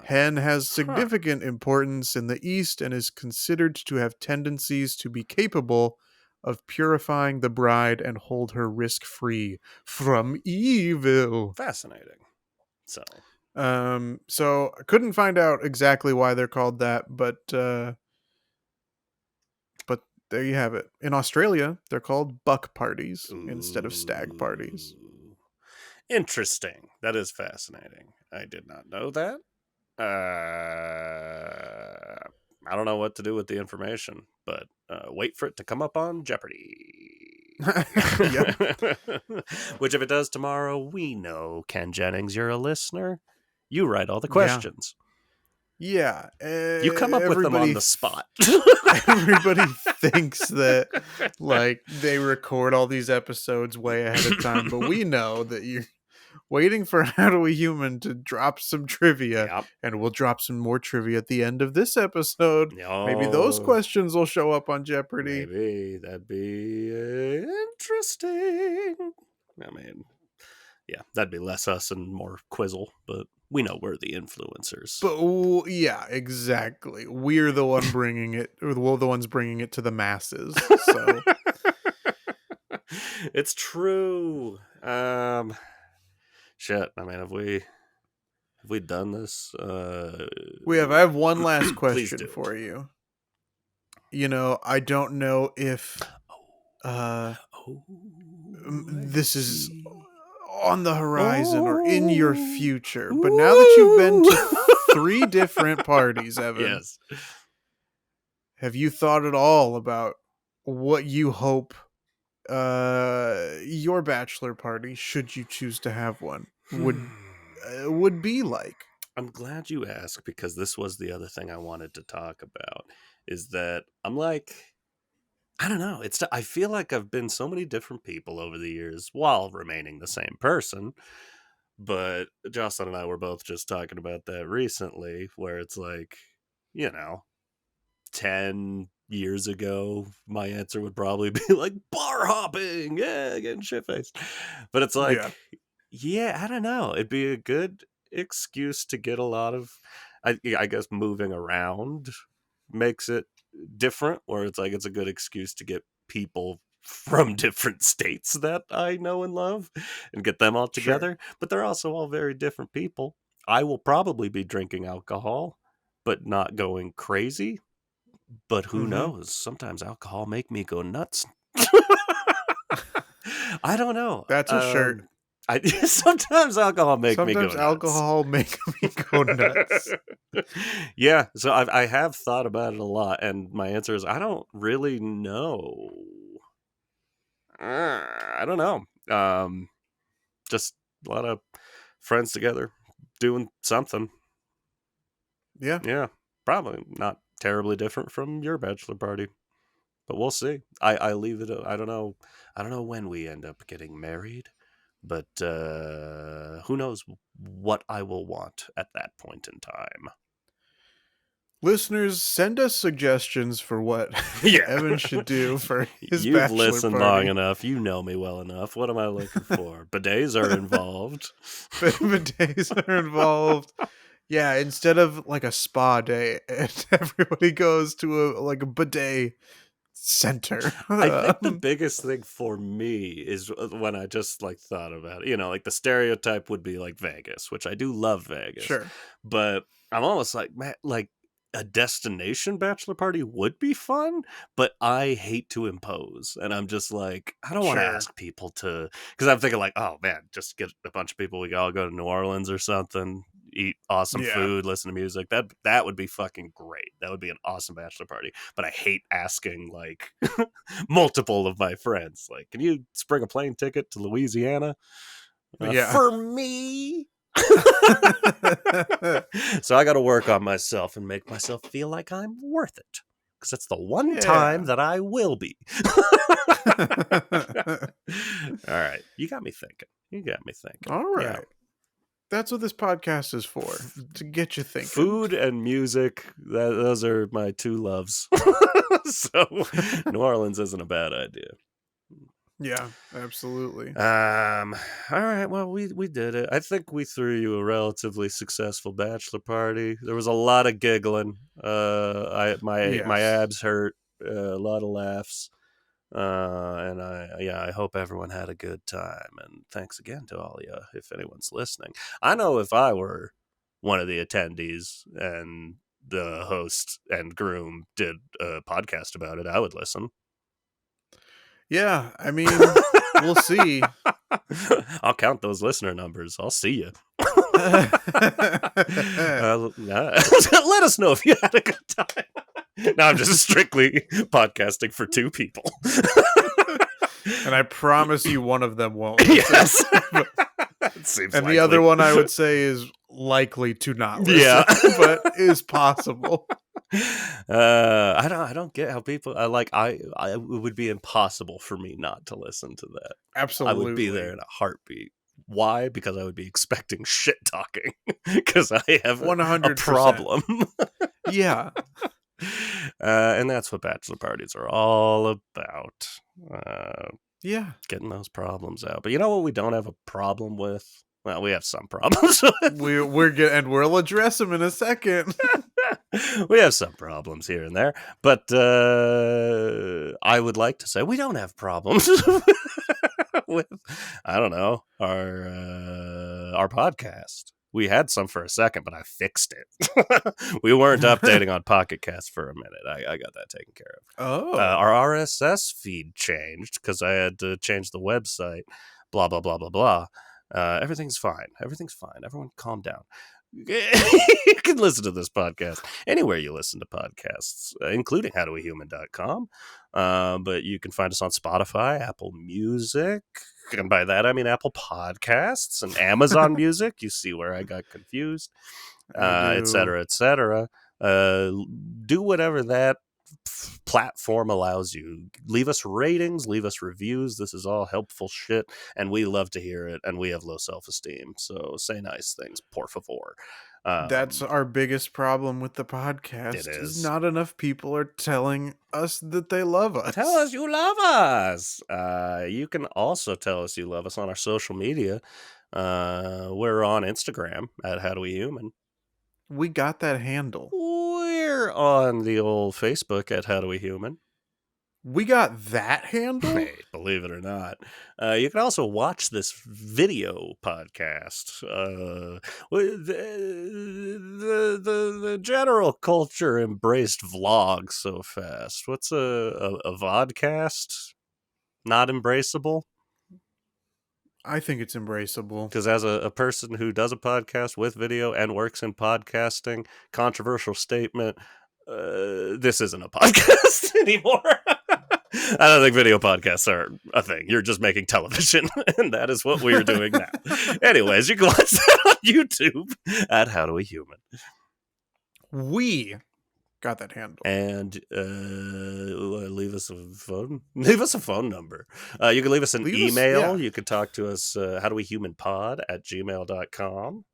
Hen has
Huh.
significant importance in the East and is considered to have tendencies to be capable of purifying the bride and hold her risk-free from evil.
Fascinating. So,
So I couldn't find out exactly why they're called that, but there you have it. In Australia, they're called buck parties instead of stag parties.
ooh. Interesting. That is fascinating. I did not know that. I don't know what to do with the information, but wait for it to come up on Jeopardy.
Yep.
Which, if it does tomorrow, we know, Ken Jennings, you're a listener. You write all the
Yeah.
questions.
Yeah.
You come up with them on the spot.
Everybody thinks that like they record all these episodes way ahead of time, but we know that you're waiting for HowDoWeHuman to drop some trivia,
Yep.
and we'll drop some more trivia at the end of this episode. Maybe those
Oh,
questions will show up on Jeopardy.
maybe that'd be interesting. I mean, yeah, that'd be less us and more Quizzle, but we know we're the influencers.
But yeah, exactly. We're the one bringing it, or we're the ones bringing it to the masses. So
It's true. Shit. I mean, have we done this?
we have. I have one last
Please
question
do.
for you. I don't know if uh
Oh,
this
I
is
see.
on the horizon or in your
Oh,
future, but now that you've been to
ooh.
3 different parties, Evan,
Yes.
have you thought at all about what you hope your bachelor party, should you choose to have one, would be like?
I'm glad you asked, because this was the other thing I wanted to talk about. Is that I'm like, I don't know. I feel like I've been so many different people over the years while remaining the same person. But Jocelyn and I were both just talking about that recently, where it's like, you know, 10 years ago, my answer would probably be like bar hopping, yeah, getting shit faced. But it's like,
Yeah.
Yeah, I don't know. It'd be a good excuse to get a lot of, I guess, moving around makes it different, where it's like it's a good excuse to get people from different states that I know and love and get them all
Sure.
together. But they're also all very different people. I will probably be drinking alcohol, but not going crazy. But who
Mm-hmm.
knows? Sometimes alcohol make me go nuts. I don't know.
That's a shirt.
I sometimes alcohol make me go
Sometimes
nuts.
alcohol make me go nuts.
Yeah, so I have thought about it a lot, and my answer is I don't really know. I don't know. Just a lot of friends together doing something.
Yeah.
Yeah, probably not terribly different from your bachelor party, but we'll see. I leave it. I don't know. I don't know when we end up getting married, but who knows what I will want at that point in time.
Listeners, send us suggestions for what
Yeah.
Evan should do for his
You've
bachelor
listened long
party.
enough. You know me well enough. What am I looking for? Bidets are involved.
Bidets are involved. Yeah, instead of like a spa day, and everybody goes to a bidet center.
I think the biggest thing for me is when I just like thought about it. Like the stereotype would be like Vegas, which I do love Vegas,
Sure.
but I'm almost like, man, like a destination bachelor party would be fun, but I hate to impose, and I'm just like, I don't want to
Sure.
ask people to, because I'm thinking like, oh man, just get a bunch of people, we all go to New Orleans or something, eat awesome
Yeah.
food, listen to music. That would be fucking great. That would be an awesome bachelor party. But I hate asking like multiple of my friends, like, can you spring a plane ticket to Louisiana
Yeah.
for me? So I got to work on myself and make myself feel like I'm worth it, because that's the one time
Yeah.
that I will be. All right, you got me thinking.
All
Yeah.
right. That's what this podcast is for, to get you thinking.
Food and music, those are my two loves. So New Orleans isn't a bad idea.
Yeah, absolutely.
All right, well, we did it. I think we threw you a relatively successful bachelor party. There was a lot of giggling. My
Yes.
abs hurt. A lot of laughs. And I hope everyone had a good time. And thanks again to all of you, if anyone's listening. I know if I were one of the attendees and the host and groom did a podcast about it, I would listen.
Yeah, I mean, we'll see.
I'll count those listener numbers. I'll see you. Let us know if you had a good time. Now I'm just strictly podcasting for two people.
And I promise you one of them won't.
Yes. It seems
And
likely.
the other one I would say is likely to not listen,
Yeah.
but is possible.
I don't get how people it would be impossible for me not to listen to that.
Absolutely.
I would be there in a heartbeat. Why? Because I would be expecting shit talking, because I have a
100%.
problem.
Yeah.
And that's what bachelor parties are all about.
Yeah.
Getting those problems out. But you know what we don't have a problem with? Well, we have some problems with.
And we'll address them in a second.
We have some problems here and there, but I would like to say we don't have problems with, I don't know, our podcast. We had some for a second, but I fixed it. We weren't updating on Pocket Cast for a minute. I got that taken care of.
Oh.
Our RSS feed changed because I had to change the website. Blah blah blah blah blah. Everything's fine. Everything's fine. Everyone, calm down. You can listen to this podcast anywhere you listen to podcasts, including HowDoWeHuman.com. But you can find us on Spotify, Apple Music, and by that I mean Apple Podcasts and Amazon Music. You see where I got confused, et cetera, et cetera. Do whatever that platform allows you. Leave us ratings, leave us reviews. This is all helpful shit, and we love to hear it, and we have low self-esteem, so say nice things, por favor.
That's our biggest problem with the podcast.
It is.
Not enough people are telling us that they love us.
Tell us you love us. You can also tell us you love us on our social media. We're on Instagram at HowDoWeHuman.
We got that handle.
We're on the old Facebook at HowDoWeHuman.
We got that handle?
Hey, believe it or not. You can also watch this video podcast. The general culture embraced vlogs so fast. What's a vodcast? Not embraceable?
I think it's embraceable.
Because as a person who does a podcast with video and works in podcasting, controversial statement, this isn't a podcast anymore. I don't think video podcasts are a thing. You're just making television, and that is what we're doing now. Anyways, you can watch that on YouTube at HowDoWeHuman.
We got that handle.
And leave us a phone number. You can leave us an email. You can talk to us, howdowehumanpod@gmail.com.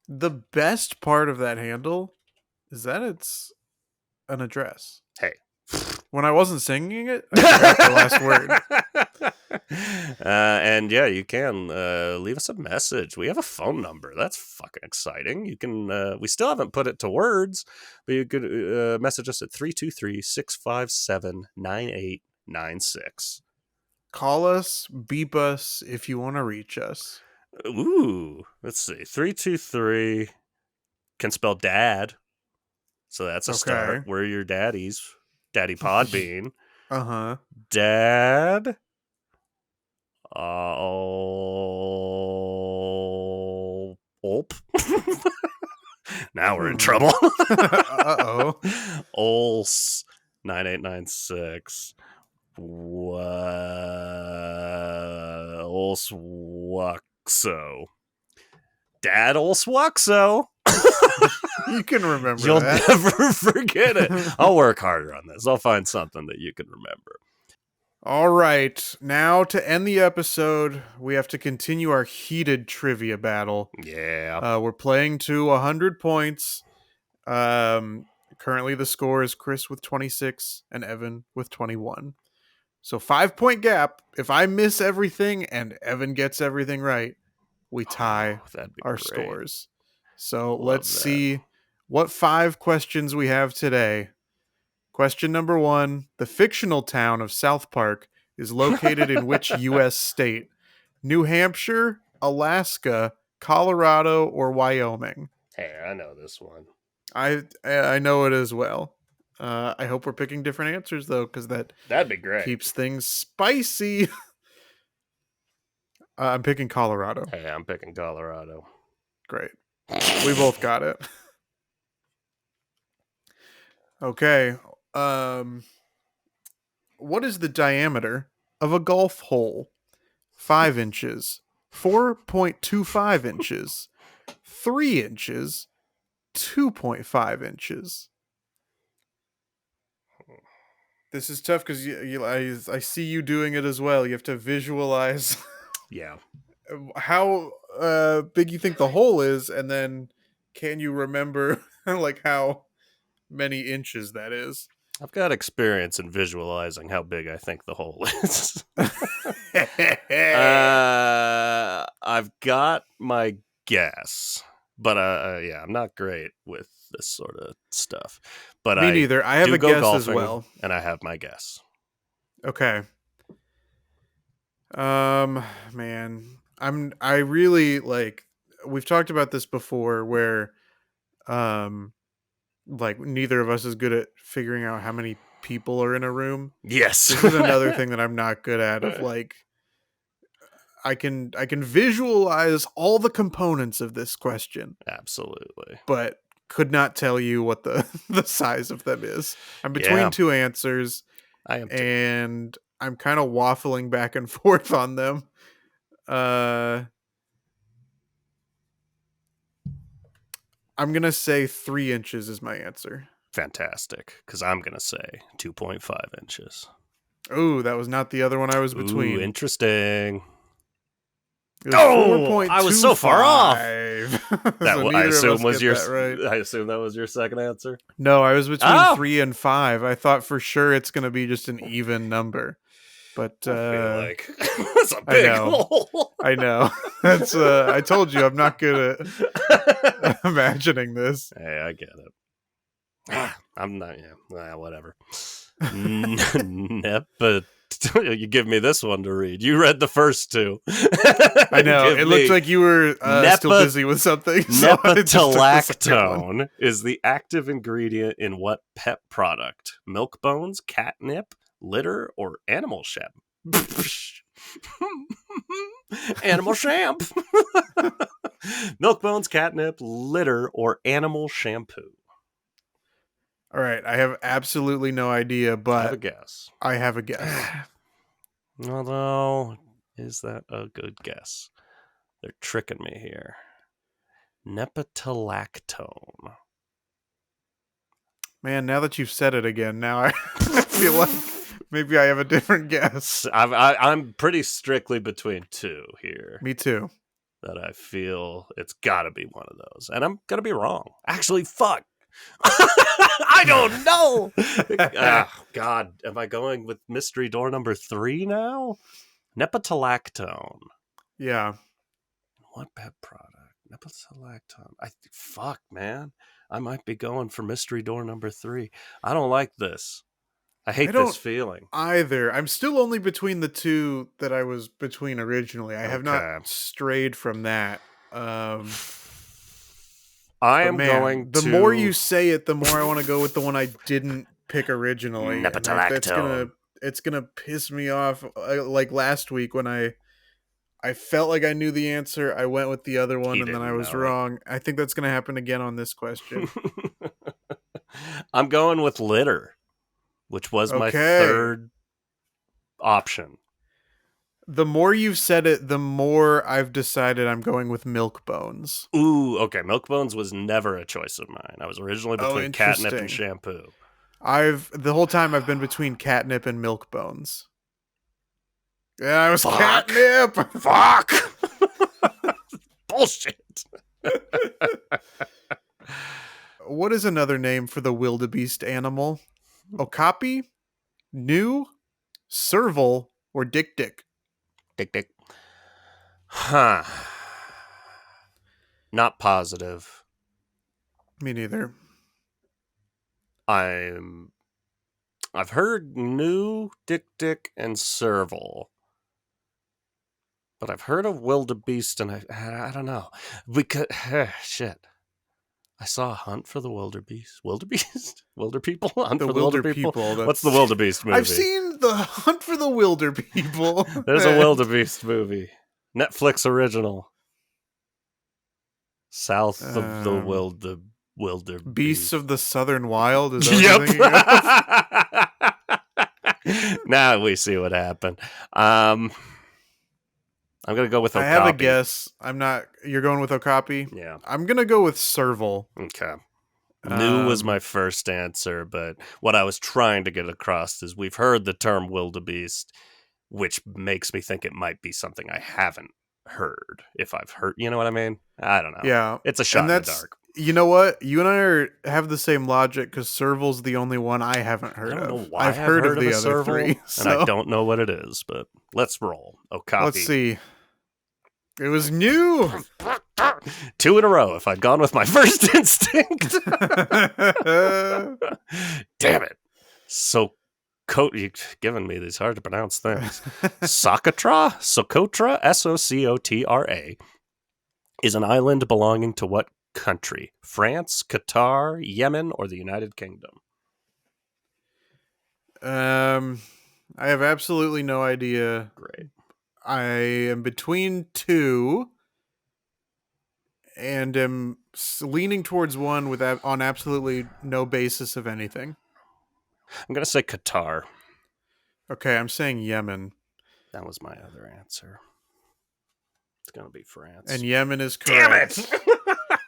The best part of that handle is that it's an address.
Hey.
When I wasn't singing it, I forgot the last word.
And yeah, you can leave us a message. We have a phone number. That's fucking exciting. You can. We still haven't put it to words, but you could message us at 323-657-9896.
Call us, beep us if you want to reach us.
Ooh, let's see. 323 can spell dad, so that's a start. We're your daddies. Daddy Podbean. Dad. Olp. Now we're in trouble.
Uh-oh.
Ols 9896. Olswuxo. Dad Olswuxo.
You can remember
You'll
that.
never forget it. I'll work harder on this. I'll find something that you can remember.
All right. Now, to end the episode, we have to continue our heated trivia battle.
Yeah.
We're playing to 100 points. Currently, the score is Chris with 26 and Evan with 21. So 5-point gap. If I miss everything and Evan gets everything right, we tie our scores. So let's see what 5 questions we have today. Question number 1. The fictional town of South Park is located in which U.S. state? New Hampshire, Alaska, Colorado, or Wyoming?
Hey, I know this one.
I know it as well. I hope we're picking different answers, though, because that'd
be great.
Keeps things spicy. I'm picking Colorado.
Hey, I'm picking Colorado.
Great. We both got it. Okay. What is the diameter of a golf hole? 5 inches, 4.25 inches, 3 inches, 2.5 inches. This is tough because I see you doing it as well. You have to visualize.
Yeah.
How big you think the hole is, and then can you remember like how many inches that is?
I've got experience in visualizing how big I think the hole is. I've got my guess, but yeah, I'm not great with this sort of stuff. But
me neither. I have a guess as well,
and I have my guess.
Okay. Man, I really like. We've talked about this before, where, like neither of us is good at figuring out how many people are in a room.
Yes,
this is another thing that I'm not good at. Of like, I can visualize all the components of this question.
Absolutely,
but could not tell you what the size of them is. I'm between 2 answers.
I am too.
And I'm kind of waffling back and forth on them. I'm going to say 3 inches is my answer.
Fantastic, because I'm going to say 2.5 inches.
Oh, that was not the other one I was between.
Ooh, interesting.
Oh,
I was so far off.
So
I assume was your.
Right.
I assume that was your second answer.
No, I was between 3 and 5. I thought for sure it's going to be just an even number. But
I feel like that's a
I
big
know.
hole.
I know. That's I told you I'm not good at imagining this.
Hey, I get it. I'm not. Yeah, whatever. Nepa. You give me this one to read. You read the first two.
I know.
Give
It looked
me
like you were still busy with something. So I just took the second one.
Nepatalactone is the active ingredient in what pet product? Milk bones, catnip, litter, or animal shampoo? Animal shampoo. Milk bones, catnip, litter, or animal shampoo?
All right. I have absolutely no idea,
I have a
but
guess.
I have a guess.
Although, is that a good guess? They're tricking me here. Nepatalactone.
Man, now that you've said it again, now I feel like maybe I have a different guess.
I'm pretty strictly between two here.
Me too.
That I feel it's got to be one of those. And I'm going to be wrong. Actually, fuck. I don't know. God, am I going with mystery door number 3 now? Nepatalactone.
Yeah.
What pet product? Nepatalactone. Fuck, man. I might be going for mystery door number 3. I don't like this. I hate this feeling.
Either. I'm still only between the two that I was between originally. I have not strayed from that.
I am going
the
to...
more you say it, the more I want to go with the one I didn't pick originally.
Nepatalactone.
It's gonna piss me off. Like last week when I felt like I knew the answer, I went with the other one, and then I was wrong. I think that's gonna happen again on this question.
I'm going with litter, which was my third option.
The more you've said it, the more I've decided I'm going with milk bones.
Ooh, okay. Milk bones was never a choice of mine. I was originally between catnip and shampoo.
The whole time I've been between catnip and milk bones. Yeah, I was catnip.
Fuck. Bullshit.
What is another name for the wildebeest animal? Okapi, new, serval, or dick dick?
Dick dick. Huh. Not positive.
Me neither.
I've heard new, dick dick, and serval. But I've heard of wildebeest, and I don't know. Shit. I saw a Hunt for the Wildebeest. Wildebeest? Wilder people? Hunt for the Wilder people? What's the wildebeest movie?
I've seen the Hunt for the Wilder people.
There's a wildebeest movie. Netflix original. South of the wildebeest.
Beasts of the Southern Wild? Is that
yep. Now we see what happened. I'm going to go with Okapi.
I have a guess. I'm not... You're going with Okapi?
Yeah.
I'm going to go with serval.
Okay. New was my first answer, but what I was trying to get across is we've heard the term wildebeest, which makes me think it might be something I haven't heard. If I've heard... You know what I mean? I don't know.
Yeah.
It's a shot in the dark.
You know what? You and I have the same logic because serval's the only one I haven't heard of.
I don't know why
I've heard of the other
serval,
three. So.
And I don't know what it is, but let's roll. Okapi.
Let's see. It was new.
2 in a row if I'd gone with my first instinct. Damn it. You've given me these hard to pronounce things. Socotra, Socotra, is an island belonging to what country? France, Qatar, Yemen, or the United Kingdom?
I have absolutely no idea.
Great.
I am between two and am leaning towards one on absolutely no basis of anything.
I'm going to say Qatar.
Okay, I'm saying Yemen.
That was my other answer. It's going to be France.
And Yemen is correct.
Damn it!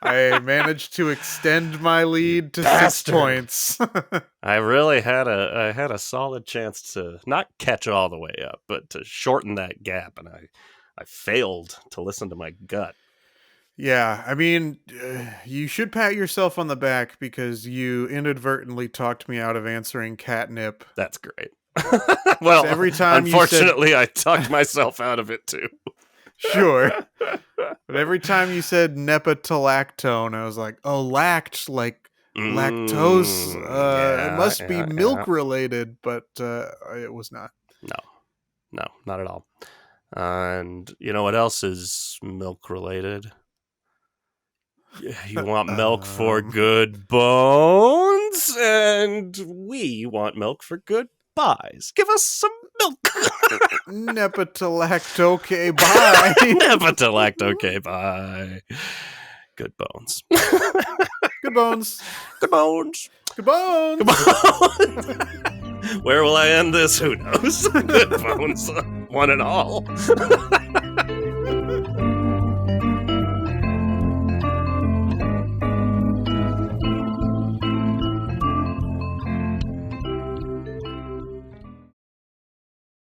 I managed to extend my lead to 6 points.
I really had a solid chance to not catch all the way up, but to shorten that gap, and I failed to listen to my gut.
Yeah, I mean, you should pat yourself on the back because you inadvertently talked me out of answering catnip.
That's great. Well,
every time
unfortunately, I talked myself out of it too.
Sure. But every time you said nepetalactone, I was like, oh, lact, like lactose. It must be milk related, but it was not.
No, not at all. And you know what else is milk related? You want milk for good bones, and we want milk for good buys. Give us some milk.
Nepetalactone, bye.
Nepetalactone, bye. Good bones.
Good bones.
Good bones.
Good bones.
Good bones. Where will I end this? Who knows? Good bones, one and all.